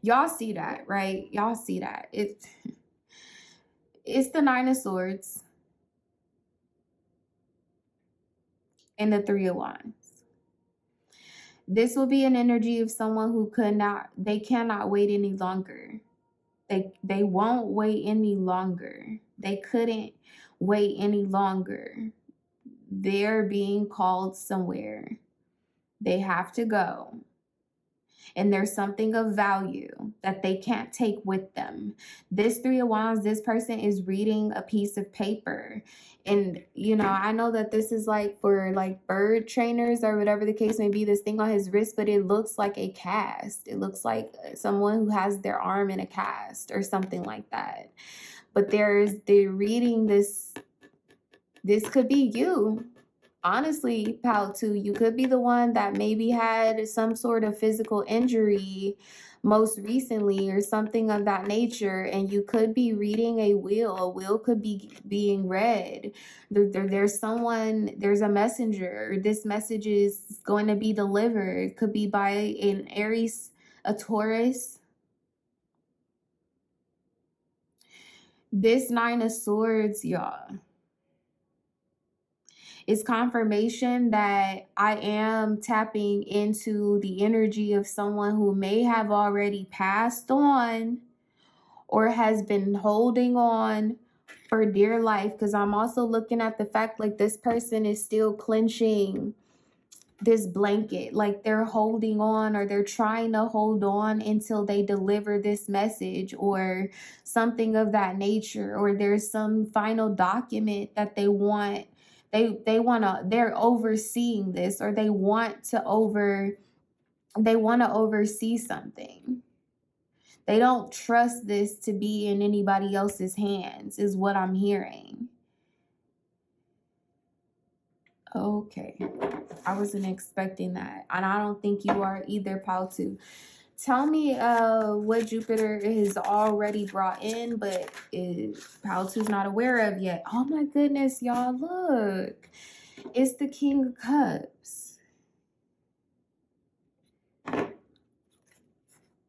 Y'all see that, right? Y'all see that. It's the 9 of Swords and the 3 of Wands. This will be an energy of someone who cannot wait any longer. They won't wait any longer. They couldn't wait any longer. They're being called somewhere. They have to go. And there's something of value that they can't take with them. This Three of Wands, this person is reading a piece of paper. And, you know, I know that this is like for like bird trainers or whatever the case may be, this thing on his wrist, but it looks like a cast. It looks like someone who has their arm in a cast or something like that. But they're reading this. This could be you. Honestly, pal, too, you could be the one that maybe had some sort of physical injury most recently or something of that nature, and you could be reading a will. A will could be being read. There's someone, there's a messenger. This message is going to be delivered. It could be by an Aries, a Taurus. This Nine of Swords, y'all, it's confirmation that I am tapping into the energy of someone who may have already passed on or has been holding on for dear life. Because I'm also looking at the fact like this person is still clenching this blanket, like they're holding on or they're trying to hold on until they deliver this message or something of that nature, or there's some final document that they want. They're overseeing this, or they want to oversee something. They don't trust this to be in anybody else's hands, is what I'm hearing. Okay. I wasn't expecting that. And I don't think you are either, Pautu. Tell me what Jupiter has already brought in, but Pautu's not aware of yet. Oh my goodness, y'all, look. It's the King of Cups.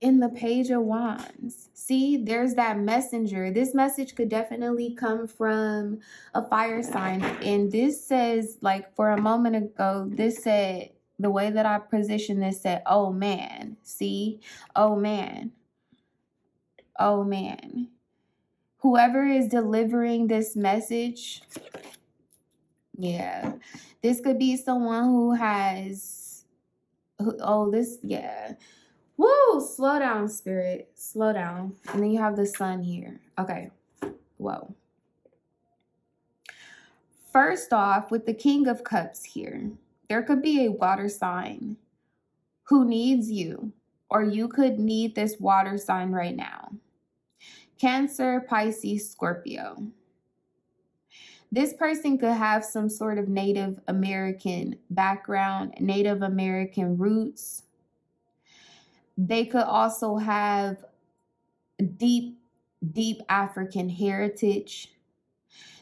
In the Page of Wands. See, there's that messenger. This message could definitely come from a fire sign. And this says, like for a moment ago, this said, the way that I positioned this said, oh man. See? Oh man. Oh man. Whoever is delivering this message, yeah. This could be someone who has, yeah. Woo! Slow down, spirit. Slow down. And then you have the sun here. Okay. Whoa. First off, with the King of Cups here, there could be a water sign who needs you, or you could need this water sign right now. Cancer, Pisces, Scorpio. This person could have some sort of Native American background, Native American roots. They could also have deep African heritage.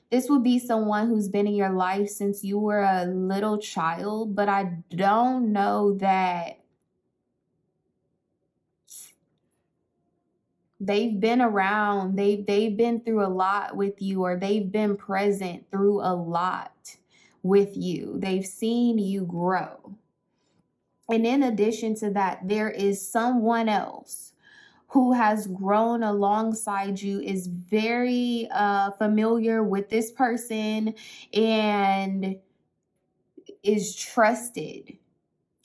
This would be someone who's been in your life since you were a little child, but I don't know that they've been around. They've been through a lot with you, or they've been present through a lot with you. They've seen you grow. And in addition to that, there is someone else who has grown alongside you, is very familiar with this person, and is trusted.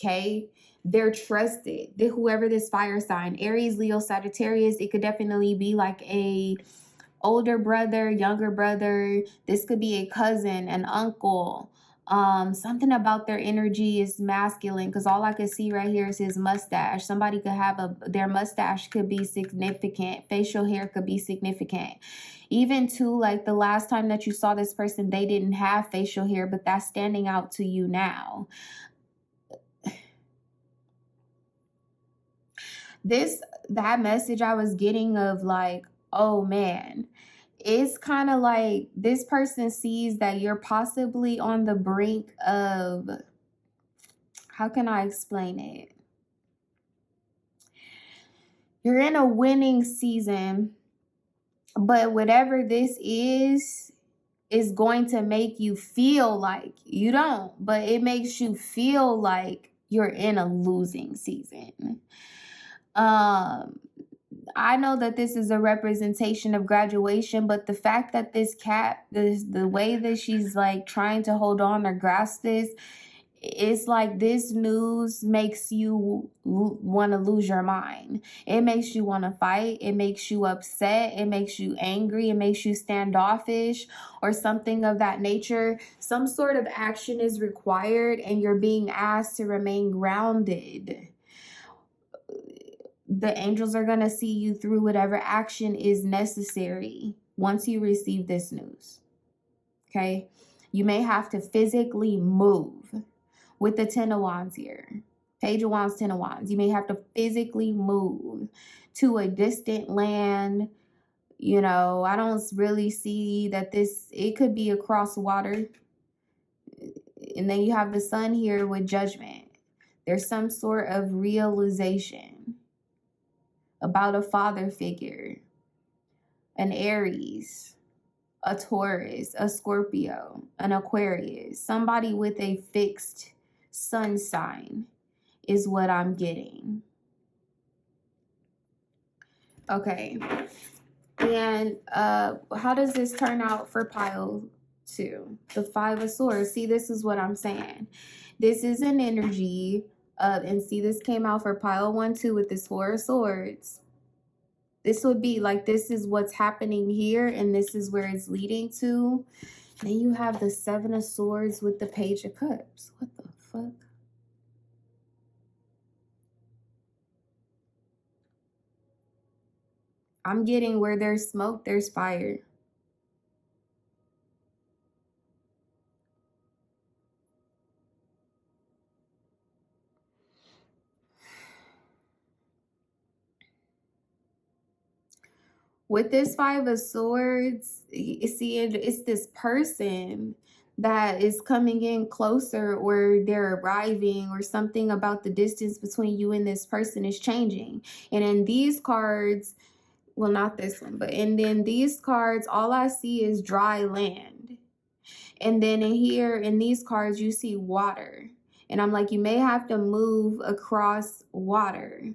Okay? They're trusted. Whoever this fire sign, Aries, Leo, Sagittarius, it could definitely be like a older brother, younger brother. This could be a cousin, an uncle. Something about their energy is masculine, because all I could see right here is his mustache. Somebody could have their mustache could be significant. Facial hair could be significant. Even too, like the last time that you saw this person, they didn't have facial hair, but that's standing out to you now. That message I was getting of like, oh man, it's kind of like this person sees that you're possibly on the brink of, how can I explain it? You're in a winning season, but whatever this is going to make you feel like you don't, but it makes you feel like you're in a losing season. I know that this is a representation of graduation, but the fact that this cat, the way that she's like trying to hold on or grasp this, it's like this news makes you want to lose your mind. It makes you want to fight. It makes you upset. It makes you angry. It makes you standoffish or something of that nature. Some sort of action is required and you're being asked to remain grounded. The angels are going to see you through whatever action is necessary once you receive this news. Okay? You may have to physically move with the 10 of Wands here. Page of Wands, 10 of Wands. You may have to physically move to a distant land. You know, I don't really see that it could be across water. And then you have the sun here with judgment. There's some sort of realization about a father figure, an Aries, a Taurus, a Scorpio, an Aquarius, somebody with a fixed sun sign is what I'm getting. Okay. And how does this turn out for pile 2? The 5 of Swords. See, this is what I'm saying. This is an energy of, and see, this came out for pile 1, 2 with this 4 of Swords. This would be like, this is what's happening here, and this is where it's leading to. Then you have the 7 of Swords with the Page of Cups. What the fuck? I'm getting where there's smoke, there's fire. With this 5 of Swords, see, it's this person that is coming in closer, or they're arriving, or something about the distance between you and this person is changing. And in these cards, well, not this one, but and then these cards, all I see is dry land. And then in here, in these cards, you see water. And I'm like, you may have to move across water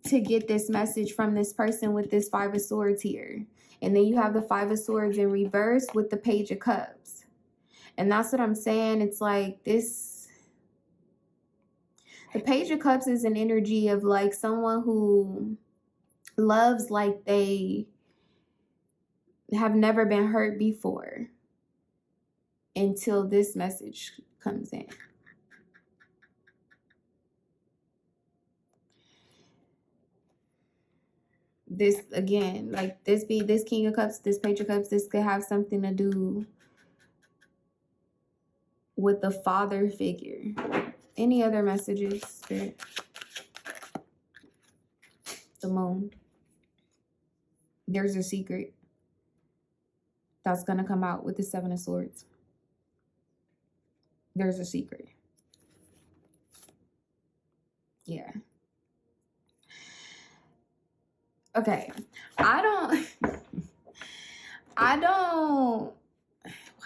to get this message from this person with this 5 of Swords here. And then you have the 5 of Swords in reverse with the Page of Cups. And that's what I'm saying. It's like this. The Page of Cups is an energy of like someone who loves like they have never been hurt before until this message comes in. This again, like this King of Cups, this Page of Cups, this could have something to do with the father figure. Any other messages, Spirit? The Moon. There's a secret that's going to come out with the 7 of Swords. There's a secret. Yeah. Okay. I don't,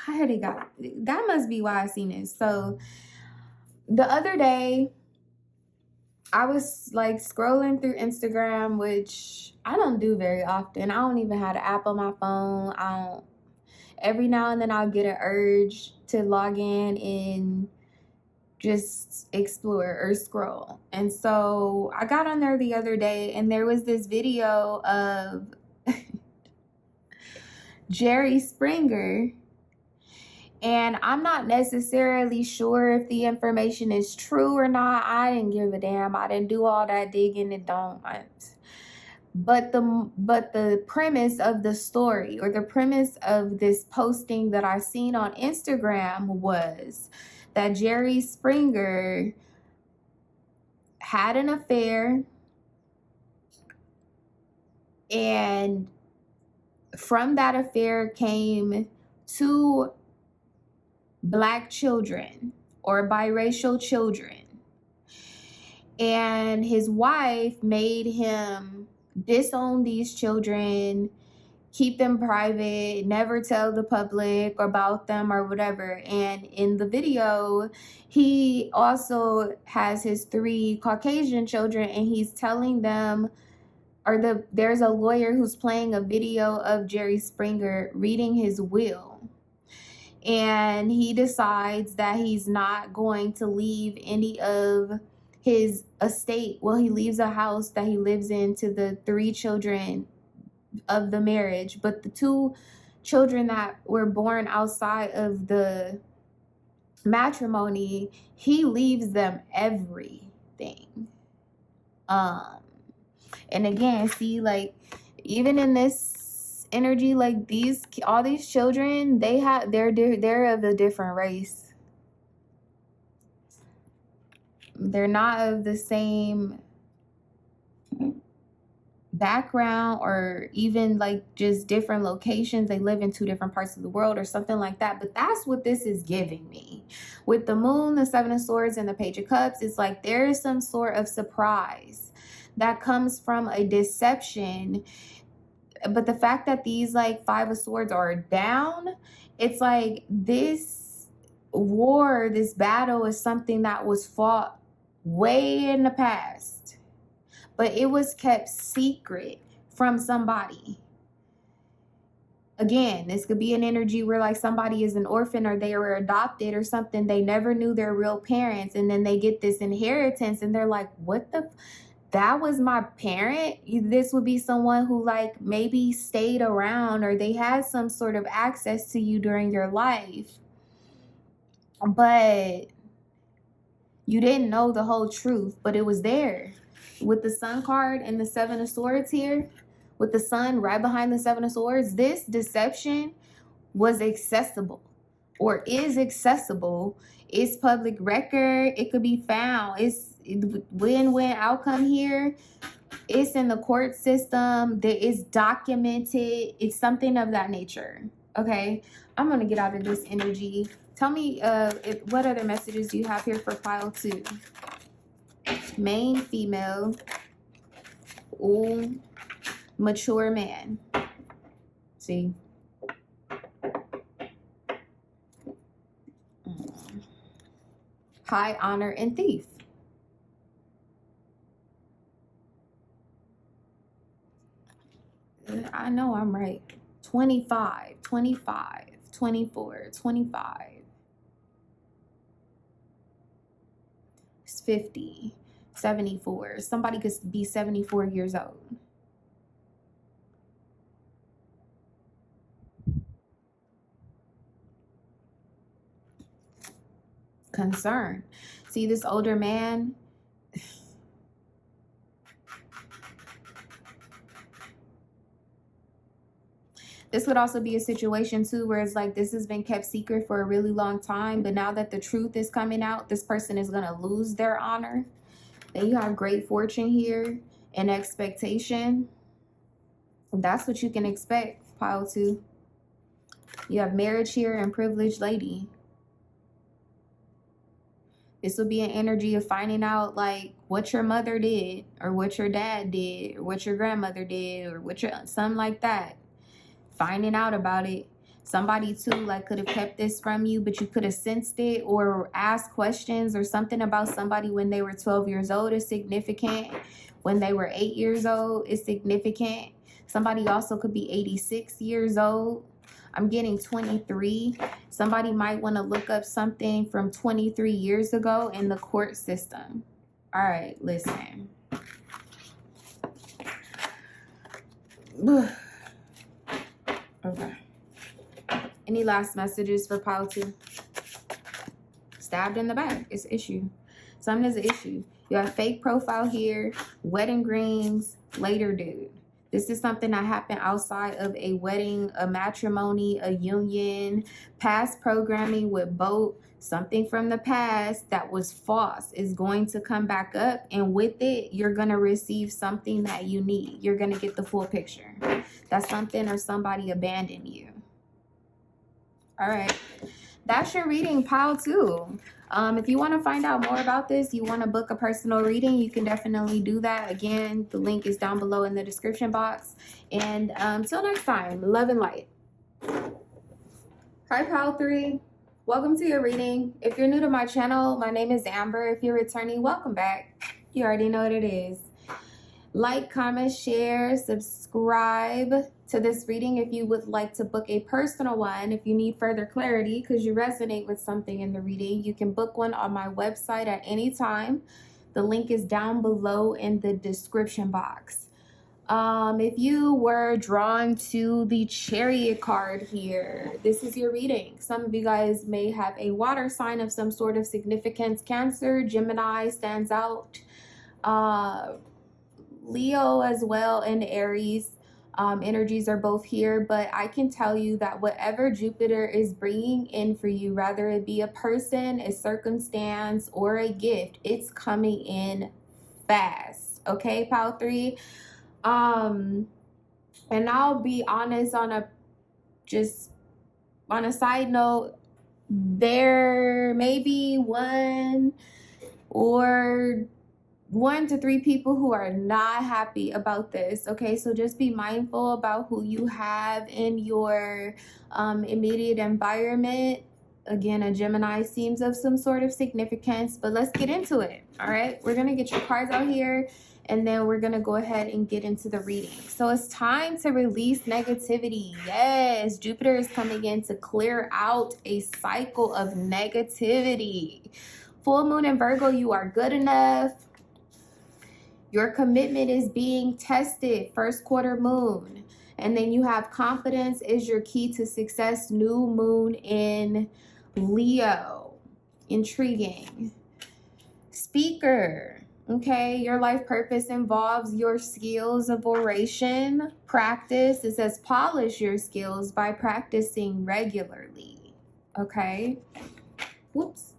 why had it got, that must be why I seen this. So the other day, I was like scrolling through Instagram, which I don't do very often. I don't even have an app on my phone. Every now and then I'll get an urge to log in and just explore or scroll. And so I got on there the other day and there was this video of Jerry Springer. And I'm not necessarily sure if the information is true or not. I didn't give a damn. I didn't do all that digging. It don't. But the premise of the story, or the premise of this posting that I seen on Instagram, was that Jerry Springer had an affair, and from that affair came 2 Black children, or biracial children. And his wife made him disown these children, keep them private, never tell the public about them or whatever. And in the video, he also has his 3 Caucasian children, and he's telling them or there's a lawyer who's playing a video of Jerry Springer reading his will. And he decides that he's not going to leave any of his estate. Well, he leaves a house that he lives in to the 3 children of the marriage, but the 2 children that were born outside of the matrimony, he leaves them everything. And again, see, like, even in this energy, like, all these children, they're of a different race. They're not of the same background, or even like just different locations. They live in 2 different parts of the world or something like that. But that's what this is giving me with the moon, the 7 of swords, and the page of cups. It's like there is some sort of surprise that comes from a deception. But the fact that these like 5 of swords are down, it's like this war, this battle is something that was fought way in the past, but it was kept secret from somebody. Again, this could be an energy where like somebody is an orphan, or they were adopted or something. They never knew their real parents, and then they get this inheritance and they're like, what the that was my parent? This would be someone who like maybe stayed around, or they had some sort of access to you during your life, but you didn't know the whole truth, but it was there. With the Sun card and the 7 of swords here, with the Sun right behind the 7 of swords, this deception was accessible, or is accessible. It's public record. It could be found. It's win-win outcome here. It's in the court system. That is documented. It's something of that nature. Okay, I'm gonna get out of this energy. Tell me what other messages do you have here for pile 2? Main female. Ooh, mature man. See? High honor and thief. I know I'm right. 25, 25, 24, 25. It's 50, 74. Somebody could be 74 years old. Concern. See, this older man, this would also be a situation too where it's like this has been kept secret for a really long time, but now that the truth is coming out, this person is going to lose their honor. Then you have great fortune here and expectation. That's what you can expect, pile 2. You have marriage here and privileged lady. This will be an energy of finding out like what your mother did, or what your dad did, or what your grandmother did, or what your something like that. Finding out about it. Somebody too like could have kept this from you, but you could have sensed it, or asked questions or something about somebody when they were 12 years old is significant. When they were 8 years old is significant. Somebody also could be 86 years old. I'm getting 23. Somebody might want to look up something from 23 years ago in the court system. All right, listen. Okay. Any last messages for pile 2? Stabbed in the back. It's an issue. Something is an issue. You have fake profile here. Wedding rings. Later dude. This is something that happened outside of a wedding, a matrimony, a union, past programming with both. Something from the past that was false is going to come back up. And with it, you're going to receive something that you need. You're going to get the full picture. That something or somebody abandoned you. All right. That's your reading, pile 2. If you want to find out more about this, you want to book a personal reading, you can definitely do that. Again, the link is down below in the description box. And until next time, love and light. Hi, pile 3. Welcome to your reading. If you're new to my channel, my name is Amber. If you're returning, welcome back. You already know what it is. Like, comment, share, subscribe to this reading if you would like to book a personal one. If you need further clarity because you resonate with something in the reading, you can book one on my website at any time. The link is down below in the description box. If you were drawn to the Chariot card here, this is your reading. Some of you guys may have a water sign of some sort of significance. Cancer, Gemini stands out. Leo as well, and Aries energies are both here, but I can tell you that whatever Jupiter is bringing in for you, whether it be a person, a circumstance, or a gift, it's coming in fast. Okay, Pile 3. And I'll be honest, on a side note, there may be one to three people who are not happy about this. Okay, so just be mindful about who you have in your immediate environment. Again, a Gemini seems of some sort of significance, but let's get into it. All right, we're gonna get your cards out here, and then we're gonna go ahead and get into the reading. So it's time to release negativity. Yes, Jupiter is coming in to clear out a cycle of negativity. Full moon in Virgo, you are good enough. Your commitment is being tested. First quarter moon. And then you have confidence is your key to success. New moon in Leo. Intriguing. Speaker. Okay, your life purpose involves your skills of oration. Practice. It says polish your skills by practicing regularly. Okay. Whoops.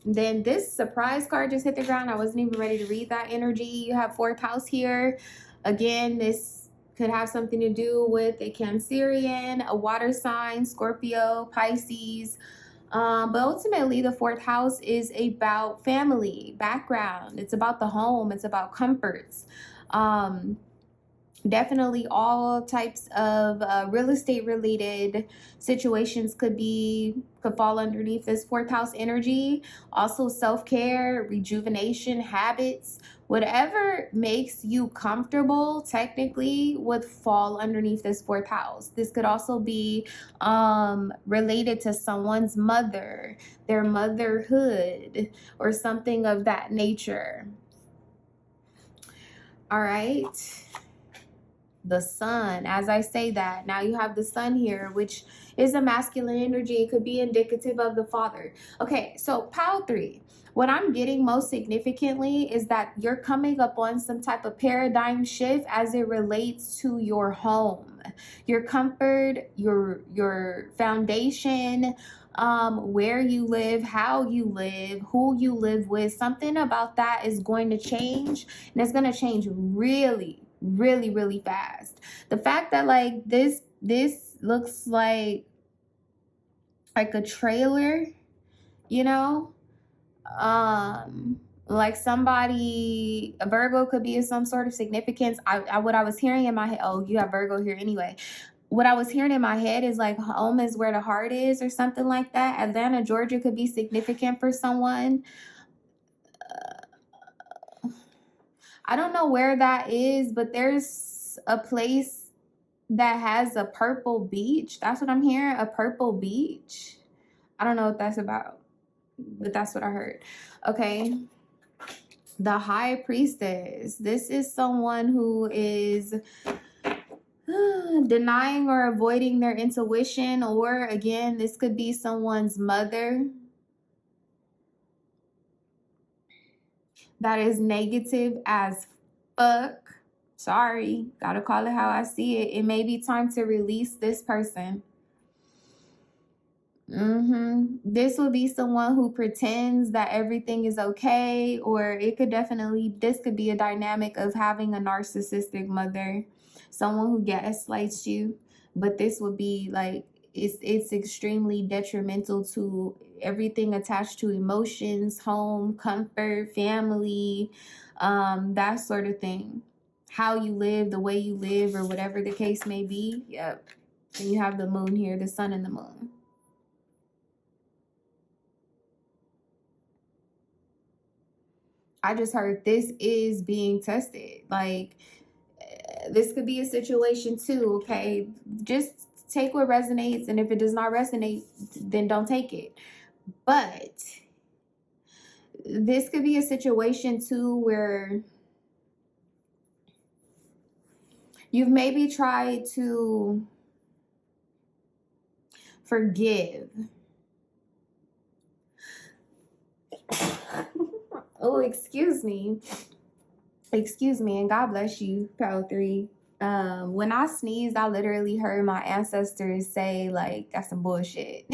Then this surprise card just hit the ground. I wasn't even ready to read that energy. You have 4th house here. Again, this could have something to do with a Cancerian, a water sign, Scorpio, Pisces. But ultimately, the 4th house is about family, background. It's about the home. It's about comforts. Definitely all types of real estate related situations could fall underneath this 4th house energy. Also self-care, rejuvenation, habits, whatever makes you comfortable technically would fall underneath this 4th house. This could also be related to someone's mother, their motherhood, or something of that nature. All right. The sun, as I say that, now you have the sun here, which is a masculine energy. It could be indicative of the father. Okay, so Pile 3, what I'm getting most significantly is that you're coming up on some type of paradigm shift as it relates to your home, your comfort, your foundation, where you live, how you live, who you live with. Something about that is going to change, and it's going to change really fast. The fact that like this looks like a trailer, you know, like somebody, a Virgo could be of some sort of significance. What I was hearing in my head, oh, you have Virgo here anyway. What I was hearing in my head is like home is where the heart is, or something like that. Atlanta, Georgia could be significant for someone. I don't know where that is, but there's a place that has a purple beach. That's what I'm hearing, a purple beach. I don't know what that's about, but that's what I heard. Okay. The High Priestess. This is someone who is denying or avoiding their intuition, or again, this could be someone's mother that is negative as fuck. Sorry, gotta call it how I see it. It may be time to release this person. This will be someone who pretends that everything is okay, or it could this could be a dynamic of having a narcissistic mother, someone who gaslights you. But this would be like, it's extremely detrimental to everything attached to emotions, home, comfort, family, that sort of thing. How you live, the way you live, or whatever the case may be. Yep. And you have the moon here, the sun and the moon. I just heard this is being tested. Like, this could be a situation too, okay? Just take what resonates, and if it does not resonate, then don't take it. But this could be a situation too where you've maybe tried to forgive. Oh, excuse me, and God bless you, Pal 3. When I sneezed, I literally heard my ancestors say, like, that's some bullshit.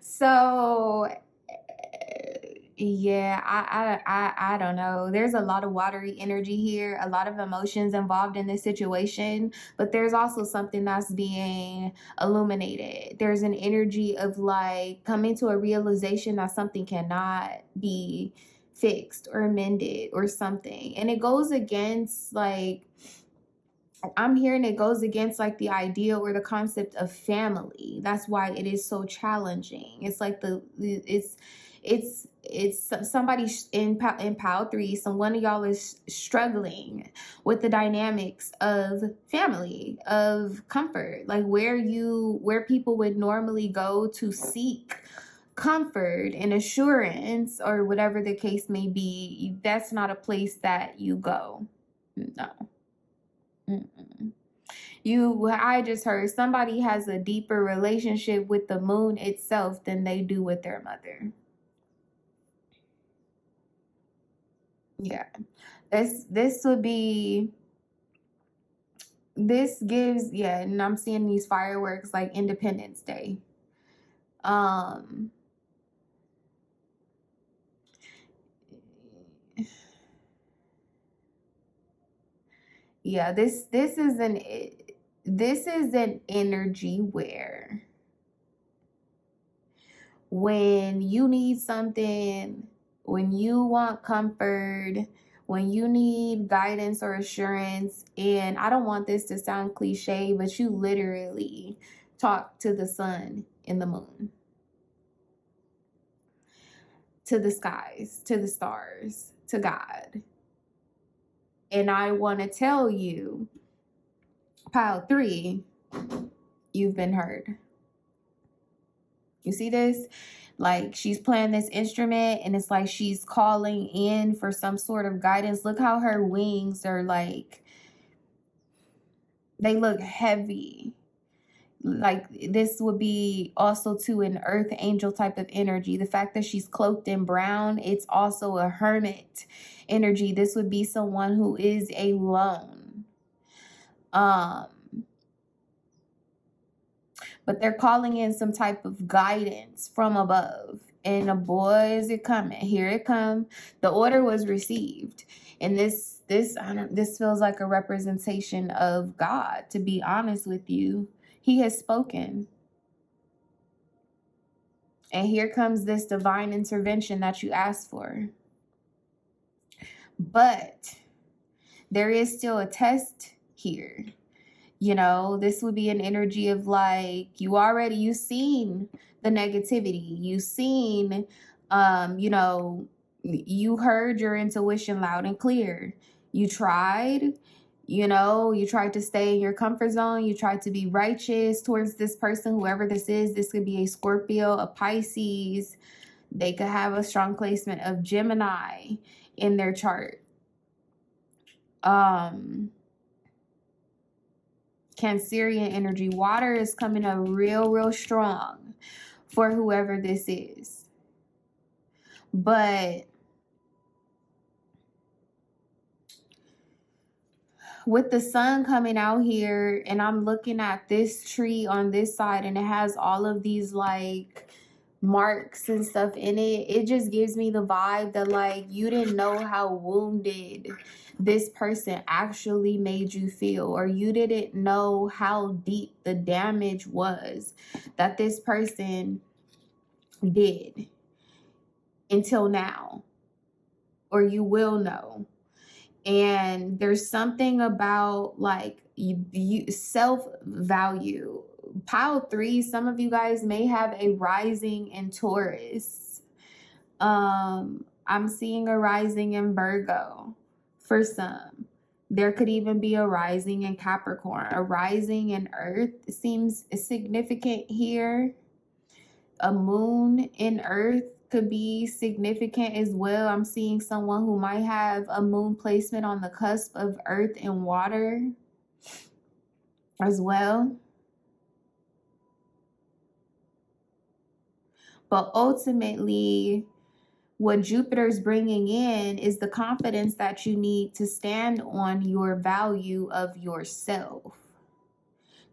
So yeah, I don't know. There's a lot of watery energy here, a lot of emotions involved in this situation, but there's also something that's being illuminated. There's an energy of like coming to a realization that something cannot be fixed or mended or something. And it goes against like, I'm hearing it goes against like the idea or the concept of family. That's why it is so challenging. It's like it's somebody in Pal 3. One of y'all is struggling with the dynamics of family, of comfort, like where people would normally go to seek comfort and assurance or whatever the case may be. That's not a place that you go. No. I just heard somebody has a deeper relationship with the moon itself than they do with their mother. Yeah. This would be, this gives, yeah, and I'm seeing these fireworks like Independence Day. Yeah, this is an energy where when you need something, when you want comfort, when you need guidance or assurance, and I don't want this to sound cliche, but you literally talk to the sun and the moon, to the skies, to the stars, to God. And I want to tell you, Pile 3, you've been heard. You see this? Like, she's playing this instrument and it's like she's calling in for some sort of guidance. Look how her wings are like, they look heavy. Like, this would be also to an earth angel type of energy. The fact that she's cloaked in brown, it's also a hermit energy. This would be someone who is alone. But they're calling in some type of guidance from above. And boy, is it coming. Here it come. The order was received. And this feels like a representation of God, to be honest with you. He has spoken. And here comes this divine intervention that you asked for. But there is still a test here. You know, this would be an energy of like, you've seen the negativity. You've seen, you heard your intuition loud and clear. You tried, you tried to stay in your comfort zone. You tried to be righteous towards this person, whoever this is. This could be a Scorpio, a Pisces. They could have a strong placement of Gemini in their chart. Cancerian energy. Water is coming up real strong for whoever this is. But with the sun coming out here, and I'm looking at this tree on this side, and it has all of these like marks and stuff in it, it just gives me the vibe that like you didn't know how wounded this person actually made you feel, or you didn't know how deep the damage was that this person did until now, or you will know. And there's something about like you self-value. Pile 3, some of you guys may have a rising in Taurus. I'm seeing a rising in Virgo for some. There could even be a rising in Capricorn. A rising in Earth seems significant here. A moon in Earth could be significant as well. I'm seeing someone who might have a moon placement on the cusp of Earth and water as well. But ultimately, what Jupiter's bringing in is the confidence that you need to stand on your value of yourself,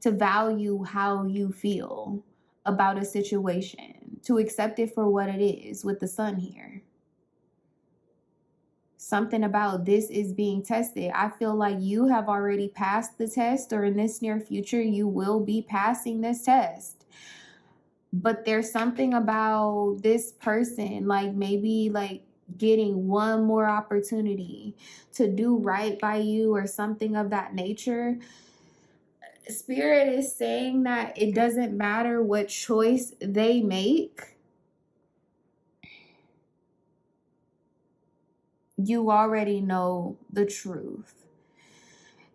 to value how you feel about a situation, to accept it for what it is with the sun here. Something about this is being tested. I feel like you have already passed the test, or in this near future, you will be passing this test. But there's something about this person, like maybe like getting one more opportunity to do right by you or something of that nature. Spirit is saying that it doesn't matter what choice they make. You already know the truth.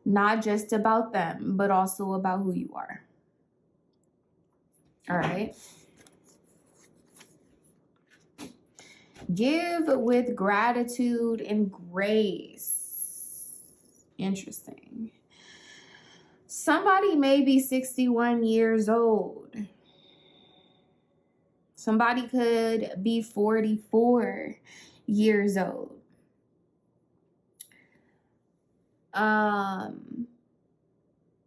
Not just about them, but also about who you are. All right. Give with gratitude and grace. Interesting. Somebody may be 61 years old. Somebody could be 44 years old. The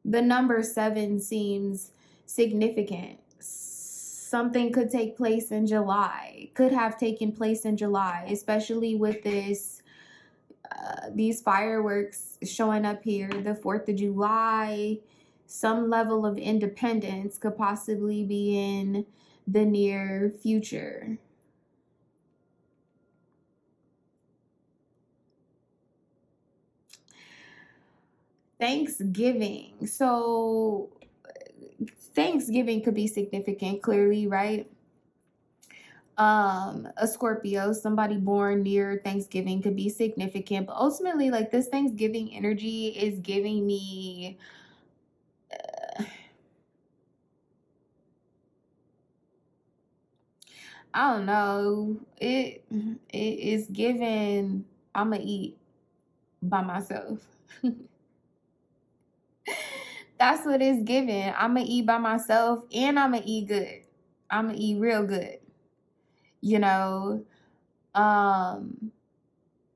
number 7 seems significant. Something could take place in July, could have taken place in July, especially with this these fireworks showing up here, the 4th of July. Some level of independence could possibly be in the near future. Thanksgiving. So Thanksgiving could be significant, clearly, right? A Scorpio, somebody born near Thanksgiving could be significant, but ultimately, like, this Thanksgiving energy is giving me I don't know, it is giving I'ma eat by myself. That's what it's giving. I'ma eat by myself, and I'ma eat good. I'ma eat real good, you know.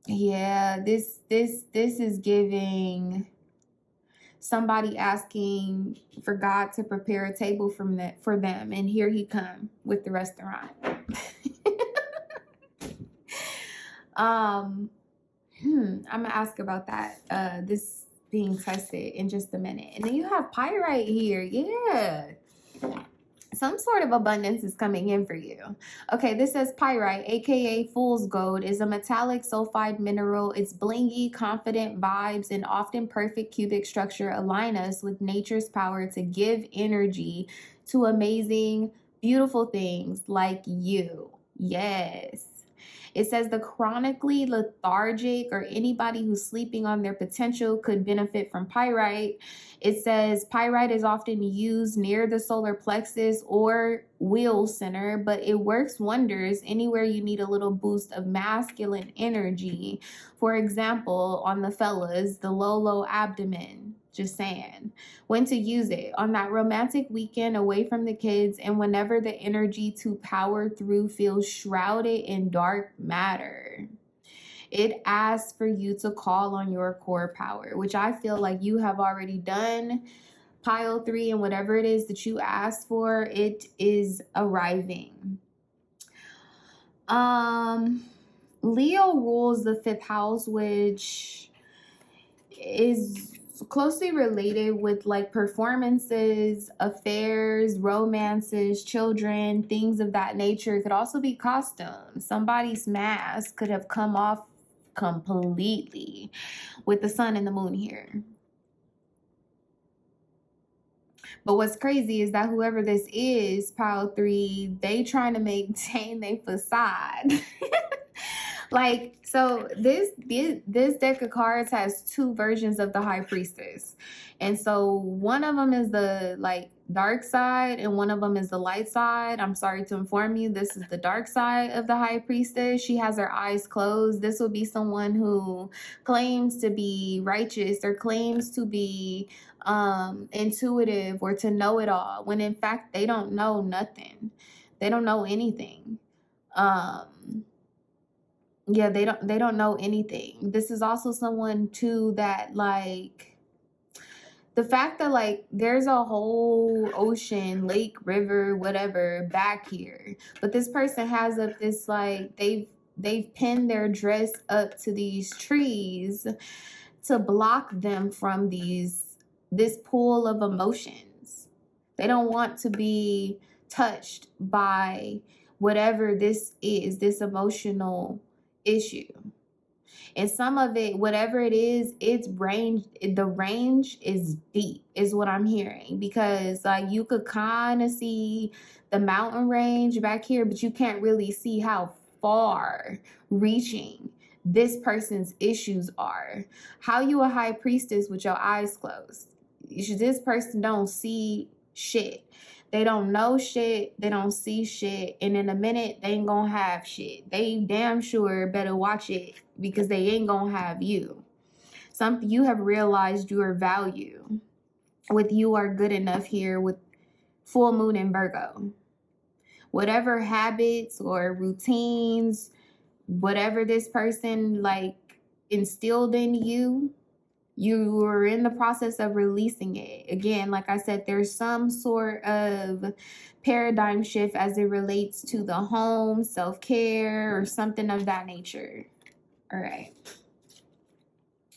Yeah, this is giving somebody asking for God to prepare a table for them, and here he come with the restaurant. I'm gonna ask about that. This being tested in just a minute. And then you have pyrite here. Yeah. Some sort of abundance is coming in for you. Okay, this says pyrite, aka fool's gold, is a metallic sulfide mineral. Its blingy, confident vibes and often perfect cubic structure align us with nature's power to give energy to amazing, beautiful things like you. Yes. It says the chronically lethargic or anybody who's sleeping on their potential could benefit from pyrite. It says pyrite is often used near the solar plexus or wheel center, but it works wonders anywhere you need a little boost of masculine energy. For example, on the fellas, the low abdomen. Just saying. When to use it on that romantic weekend away from the kids, and whenever the energy to power through feels shrouded in dark matter. It asks for you to call on your core power, which I feel like you have already done. Pile 3, and whatever it is that you asked for, it is arriving. Leo rules the 5th house, which is closely related with like performances, affairs, romances, children, things of that nature. It could also be costumes. Somebody's mask could have come off completely with the sun and the moon here. But what's crazy is that whoever this is, Pile 3, they trying to maintain their facade. Like, so this deck of cards has two versions of the High Priestess. And so one of them is the like dark side and one of them is the light side. I'm sorry to inform you, this is the dark side of the High Priestess. She has her eyes closed. This will be someone who claims to be righteous or claims to be intuitive or to know it all, when in fact they don't know nothing. They don't know anything. Yeah, they don't know anything. This is also someone too that like the fact that like there's a whole ocean, lake, river, whatever back here, but this person has up this like they've pinned their dress up to these trees to block them from this pool of emotions. They don't want to be touched by whatever this is, this emotional issue. And some of it, whatever it is, the range is deep, is what I'm hearing. Because like you could kind of see the mountain range back here, but you can't really see how far reaching this person's issues are. How you a high priestess with your eyes closed? This person don't see shit. They don't know shit. They don't see shit. And in a minute, they ain't gonna have shit. They damn sure better watch it because they ain't gonna have you. You have realized your value with you are good enough here with full moon in Virgo. Whatever habits or routines, whatever this person like instilled in you, you are in the process of releasing it. Again, like I said, there's some sort of paradigm shift as it relates to the home, self-care, or something of that nature. All right.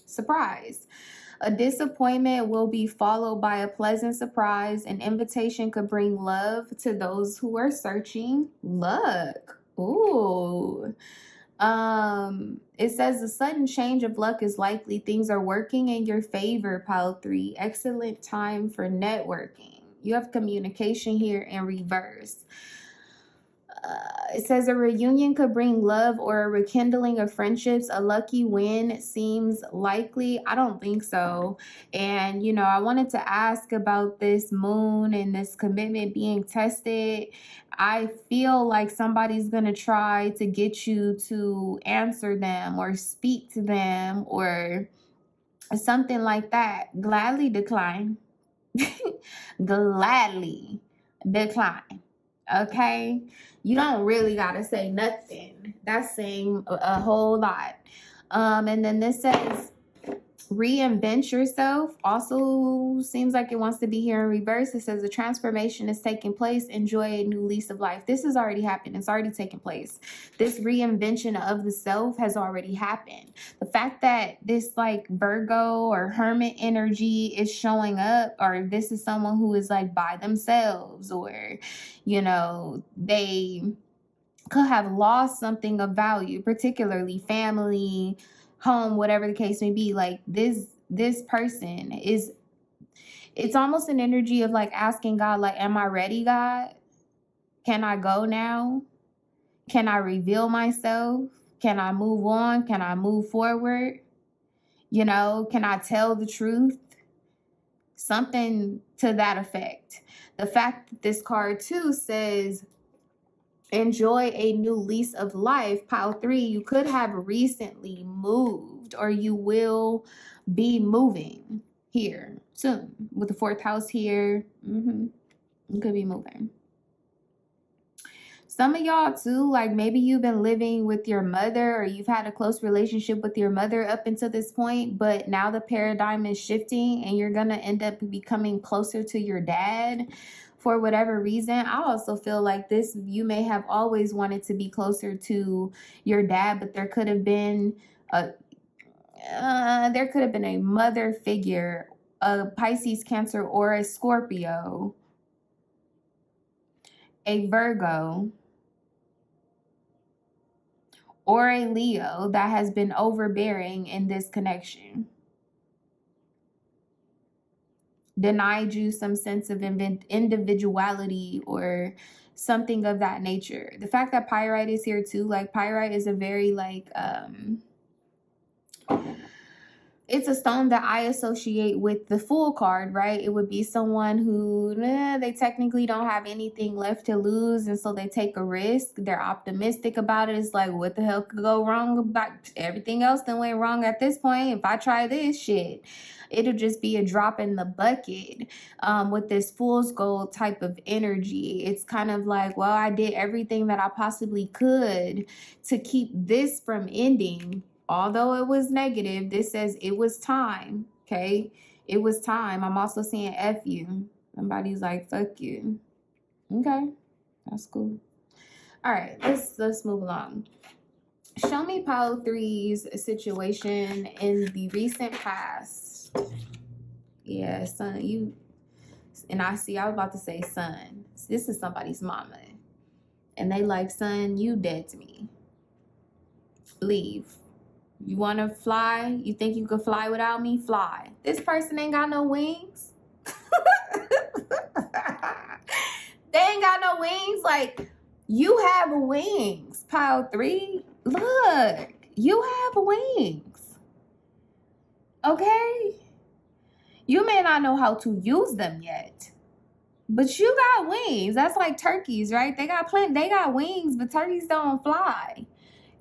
Surprise. A disappointment will be followed by a pleasant surprise. An invitation could bring love to those who are searching. Luck. Ooh. It says a sudden change of luck is likely. Things are working in your favor, Pile 3. Excellent time for networking. You have communication here in reverse. It says a reunion could bring love or a rekindling of friendships. A lucky win seems likely. I don't think so. And, you know, I wanted to ask about this moon and this commitment being tested. I feel like somebody's going to try to get you to answer them or speak to them or something like that. Gladly decline. Gladly decline. Okay, you don't really gotta say nothing. That's saying a whole lot. And then this says reinvent yourself. Also seems like it wants to be here in reverse. It says a transformation is taking place. Enjoy a new lease of life. This has already happened. It's already taken place. This reinvention of the self has already happened. The fact that this like Virgo or Hermit energy is showing up, or this is someone who is like by themselves, or you know, they could have lost something of value, particularly family, home, whatever the case may be. Like this person is, it's almost an energy of like asking God, like, am I ready, God? Can I go now? Can I reveal myself? Can I move on? Can I move forward? You know, can I tell the truth? Something to that effect. The fact that this card too says enjoy a new lease of life, Pile 3, you could have recently moved or you will be moving here soon. With the 4th house here, you could be moving. Some of y'all too, like maybe you've been living with your mother or you've had a close relationship with your mother up until this point, but now the paradigm is shifting and you're going to end up becoming closer to your dad for whatever reason. I also feel like this, you may have always wanted to be closer to your dad, but there could have been a mother figure, a Pisces, Cancer, or a Scorpio, a Virgo, or a Leo that has been overbearing in this connection. denied you some sense of individuality or something of that nature. The fact that pyrite is here too, like pyrite is a very like it's a stone that I associate with the Fool card, right? It would be someone who, they technically don't have anything left to lose, and so they take a risk. They're optimistic about it. It's like, what the hell could go wrong? About everything else that went wrong at this point. If I try this shit, it'll just be a drop in the bucket. With this fool's gold type of energy, it's kind of like, well, I did everything that I possibly could to keep this from ending. Although it was negative, this says it was time, okay? It was time. I'm also seeing F you. Somebody's like, fuck you. Okay, that's cool. All right, let's move along. Show me Pile 3's situation in the recent past. Yeah, son, you... And I was about to say son. This is somebody's mama. And they like, son, you dead to me. Leave. You want to fly? You think you could fly without me? Fly. This person ain't got no wings. They ain't got no wings. Like, you have wings, Pile 3. Look, you have wings. Okay? You may not know how to use them yet, but you got wings. That's like turkeys, right? They got wings, but turkeys don't fly.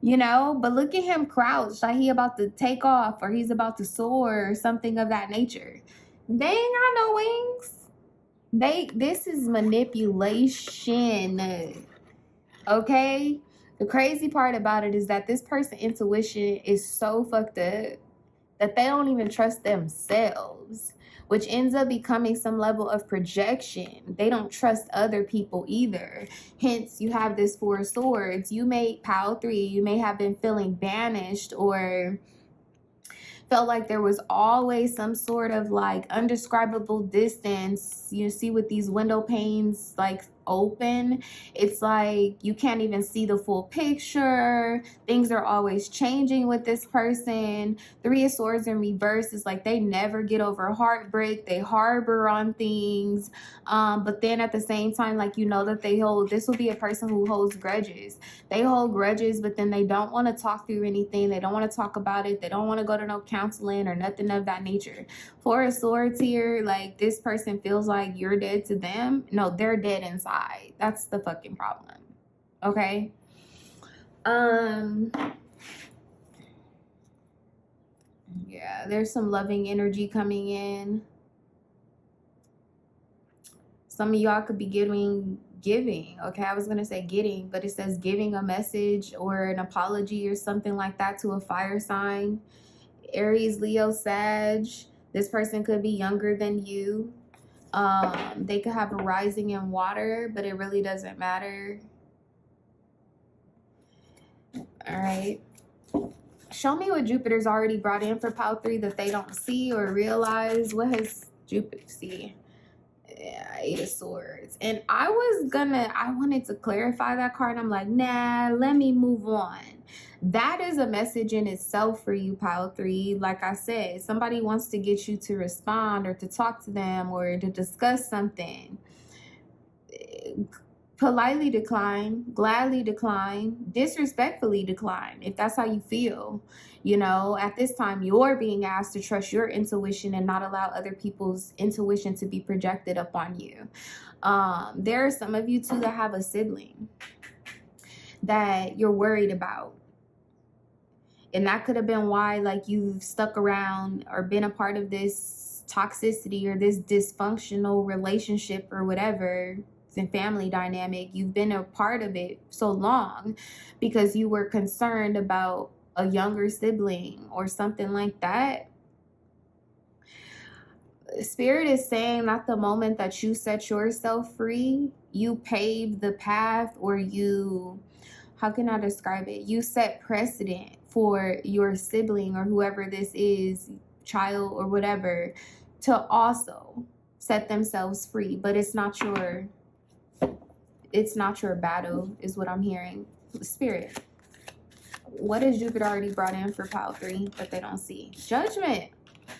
You know, but look at him crouched like he about to take off or he's about to soar or something of that nature. They ain't got no wings. This is manipulation. Okay? The crazy part about it is that this person's intuition is so fucked up that they don't even trust themselves, which ends up becoming some level of projection. They don't trust other people either. Hence, you have this Four of Swords. You may, Pile 3, you may have been feeling banished or felt like there was always some sort of like undescribable distance. You see with these window panes like open, it's like you can't even see the full picture. Things are always changing with this person. Three of Swords in reverse is like they never get over heartbreak. They harbor on things, but then at the same time, like, you know that they hold, this will be a person who holds grudges. They hold grudges, but then they don't want to talk through anything. They don't want to talk about it. They don't want to go to no counseling or nothing of that nature. Four of Swords here, like this person feels like you're dead to them. No, they're dead inside. That's the fucking problem. Okay? Yeah, there's some loving energy coming in. Some of y'all could be giving, okay, I was gonna say getting, but it says giving a message or an apology or something like that to a fire sign. Aries, Leo, Sag. This person could be younger than you. They could have a rising in water, but it really doesn't matter. All right, show me what Jupiter's already brought in for Pile 3 that they don't see or realize. What has Jupiter see? Yeah, Eight of Swords. And I wanted to clarify that card. I'm like, nah, let me move on. That is a message in itself for you, Pile 3. Like I said, somebody wants to get you to respond or to talk to them or to discuss something. Politely decline, gladly decline, disrespectfully decline, if that's how you feel. You know, at this time, you're being asked to trust your intuition and not allow other people's intuition to be projected upon you. There are some of you, too, that have a sibling that you're worried about. And that could have been why, like, you've stuck around or been a part of this toxicity or this dysfunctional relationship or whatever. And family dynamic. You've been a part of it so long because you were concerned about a younger sibling or something like that. Spirit is saying that the moment that you set yourself free, you pave the path, or you, how can I describe it? You set precedent for your sibling or whoever this is, child or whatever, to also set themselves free. But it's not your battle, is what I'm hearing. Spirit, what has Jupiter already brought in for Pile 3 that they don't see? Judgment.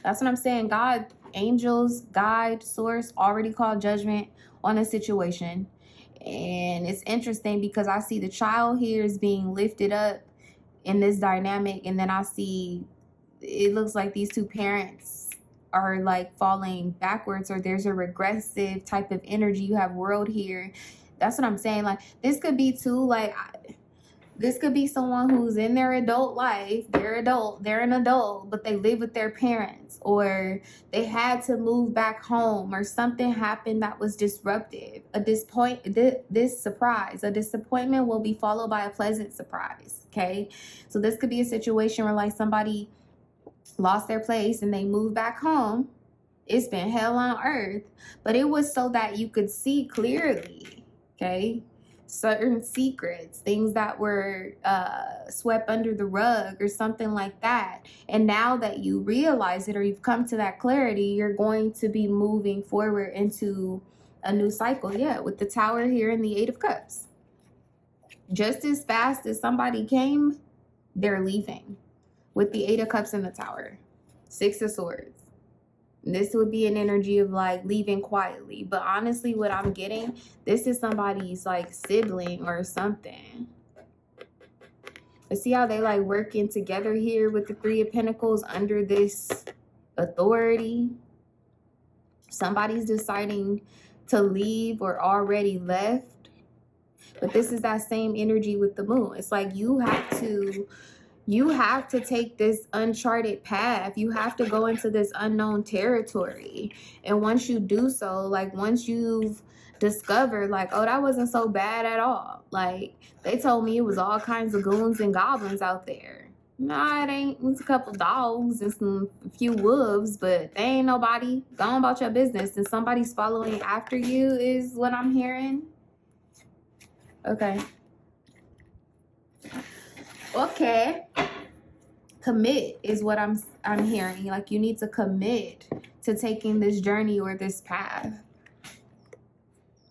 That's what I'm saying. God angels, guide, source already called judgment on a situation. And it's interesting because I see the child here is being lifted up in this dynamic, and then I see it looks like these two parents are like falling backwards, or there's a regressive type of energy. You have world here. That's what I'm saying. Like, this could be too, like, this could be someone who's in their adult life. They're an adult, but they live with their parents, or they had to move back home, or something happened that was disruptive. This surprise, a disappointment will be followed by a pleasant surprise. Okay, so this could be a situation where like somebody lost their place and they moved back home. It's been hell on earth, but it was so that you could see clearly, okay, certain secrets, things that were swept under the rug or something like that. And now that you realize it, or you've come to that clarity, you're going to be moving forward into a new cycle. Yeah, with the Tower here and the Eight of Cups. Just as fast as somebody came, they're leaving. With the Eight of Cups in the Tower, Six of Swords. This would be an energy of like leaving quietly. But honestly, what I'm getting, this is somebody's like sibling or something. But see how they like working together here with the Three of Pentacles under this authority. Somebody's deciding to leave or already left. But this is that same energy with the Moon. It's like you have to take this uncharted path. You have to go into this unknown territory. And once you do so, like once you've discovered like, oh, that wasn't so bad at all. Like they told me it was all kinds of goons and goblins out there. Nah, it ain't. It's a couple dogs and a few wolves, but they ain't nobody. Go on about your business. And somebody's following after you is what I'm hearing. Okay. Okay. Commit is what I'm hearing. Like you need to commit to taking this journey or this path.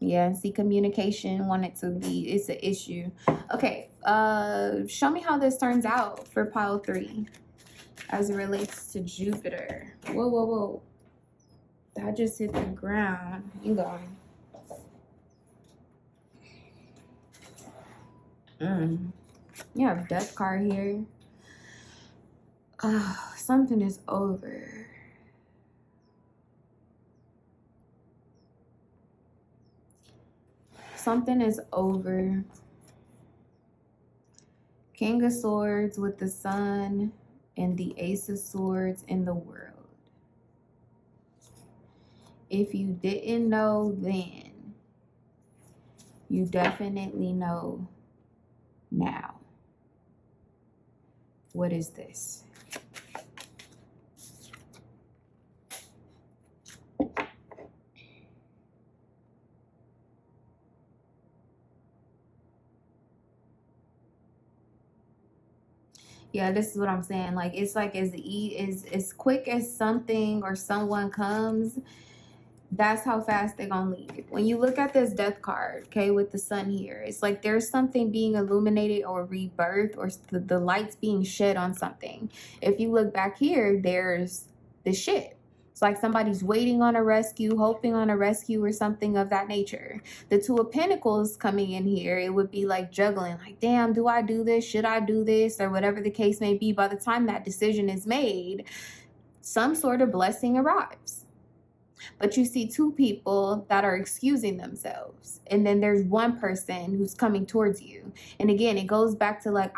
Yeah, see, communication wanted to be, it's an issue. Okay, show me how this turns out for pile 3 as it relates to Jupiter. Whoa, whoa, whoa. That just hit the ground. You going. You have Death card here. Something is over. Something is over. King of Swords with the Sun and the Ace of Swords in the world. If you didn't know then, you definitely know now. What is this? Yeah, this is what I'm saying. Like it's like as quick as something or someone comes, that's how fast they're gonna leave. When you look at this Death card, okay, with the Sun here, it's like there's something being illuminated or rebirth, or the lights being shed on something. If you look back here, there's the shit. It's like somebody's waiting on a rescue, hoping on a rescue or something of that nature. The Two of Pentacles coming in here, it would be like juggling, like, damn, do I do this? Should I do this? Or whatever the case may be. By the time that decision is made, some sort of blessing arrives. But you see two people that are excusing themselves. And then there's one person who's coming towards you. And again, it goes back to like,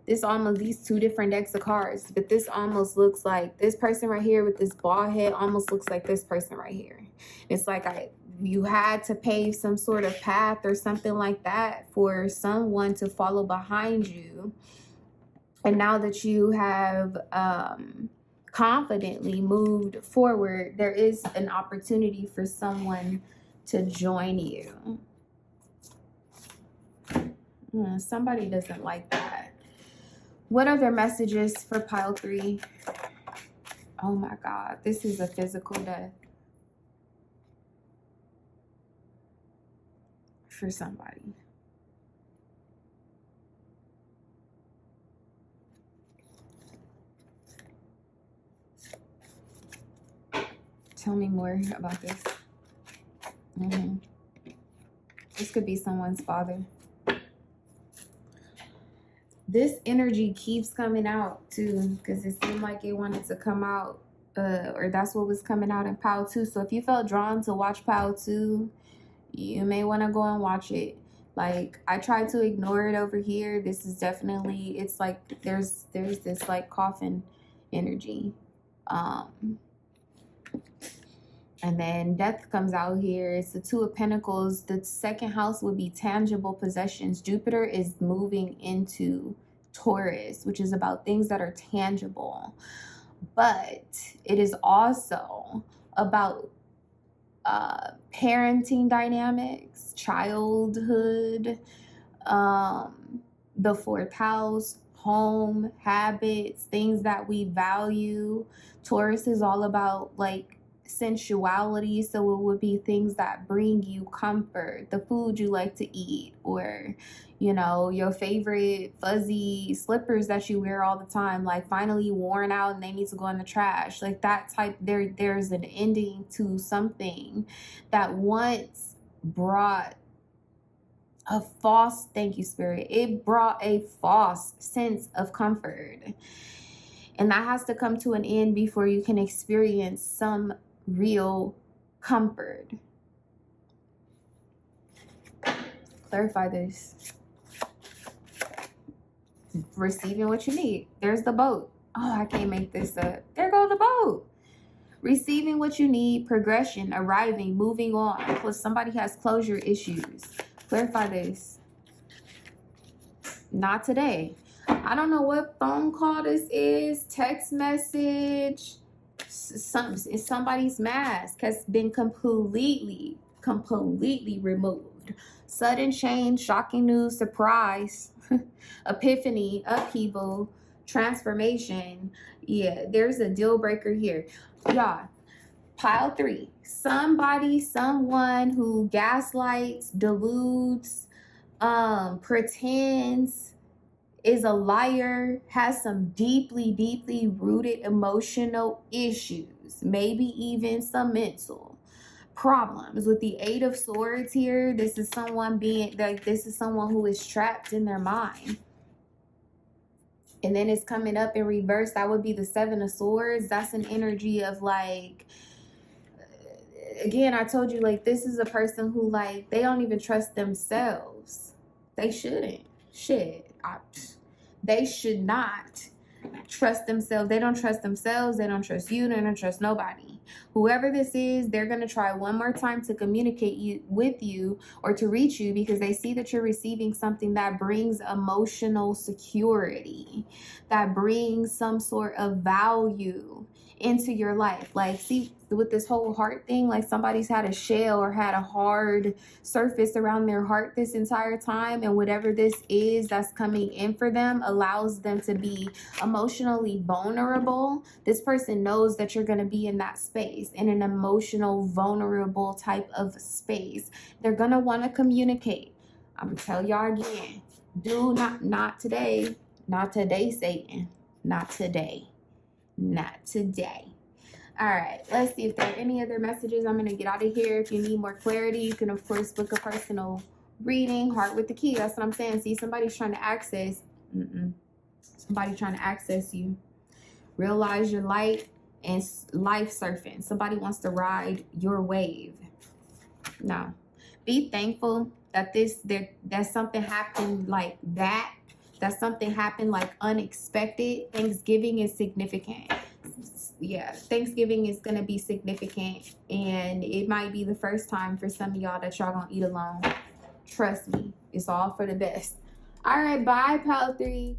these two different decks of cards, but this almost looks like this person right here with this bald head almost looks like this person right here. It's like you had to pave some sort of path or something like that for someone to follow behind you. And now that you have confidently moved forward, there is an opportunity for someone to join you. Somebody doesn't like that. What are their messages for pile 3? Oh my God, this is a physical death for somebody. Tell me more about this. This could be someone's father. This energy keeps coming out too, because it seemed like it wanted to come out, or that's what was coming out in Pile 2. So if you felt drawn to watch Pile 2, you may want to go and watch it. Like, I tried to ignore it over here. This is definitely, it's like there's this like coffin energy. And then death comes out here. It's the Two of Pentacles. The second house would be tangible possessions. Jupiter is moving into Taurus, which is about things that are tangible. But it is also about parenting dynamics, childhood, the fourth house, home, habits, things that we value. Taurus is all about like sensuality, so it would be things that bring you comfort, the food you like to eat, or you know, your favorite fuzzy slippers that you wear all the time, like finally worn out and they need to go in the trash, like that type. There's an ending to something that once brought a false, thank you Spirit, it brought a false sense of comfort, and that has to come to an end before you can experience some real comfort. Clarify this. Receiving what you need. There's the boat. Oh, I can't make this up. There goes the boat. Receiving what you need, progression, arriving, moving on. Plus somebody has closure issues. Clarify this. Not today. I don't know what phone call this is, text message. Somebody's mask has been completely removed. Sudden change, shocking news, surprise, epiphany, upheaval, transformation. Yeah, there's a deal breaker here. Y'all, Pile 3. Somebody, someone who gaslights, deludes, pretends, is a liar, has some deeply rooted emotional issues, maybe even some mental problems. With the Eight of Swords here, this is someone being like, this is someone who is trapped in their mind. And then it's coming up in reverse. That would be the Seven of Swords. That's an energy of like, again, I told you, like, this is a person who, like, they don't even trust themselves. They shouldn't. Shit. They should not trust themselves. They don't trust themselves. They don't trust you. They don't trust nobody. Whoever this is, they're going to try one more time to communicate with you or to reach you because they see that you're receiving something that brings emotional security, that brings some sort of value into your life. Like, see, with this whole heart thing, like somebody's had a shell or had a hard surface around their heart this entire time, and whatever this is that's coming in for them allows them to be emotionally vulnerable. This person knows that you're going to be in that space, in an emotional vulnerable type of space. They're going to want to communicate. I'm going to tell y'all again, do not today, Satan, not today. Not today. All right, let's see if there are any other messages. I'm going to get out of here. If you need more clarity, you can, of course, book a personal reading. Heart with the key. That's what I'm saying. See, somebody's trying to access. Somebody trying to access you. Realize your light and life surfing. Somebody wants to ride your wave. No. Be thankful that that something happened like that. That something happened like unexpected. Thanksgiving is significant. Yeah, Thanksgiving is going to be significant. And it might be the first time for some of y'all that y'all going to eat alone. Trust me, it's all for the best. All right, bye, Pile 3.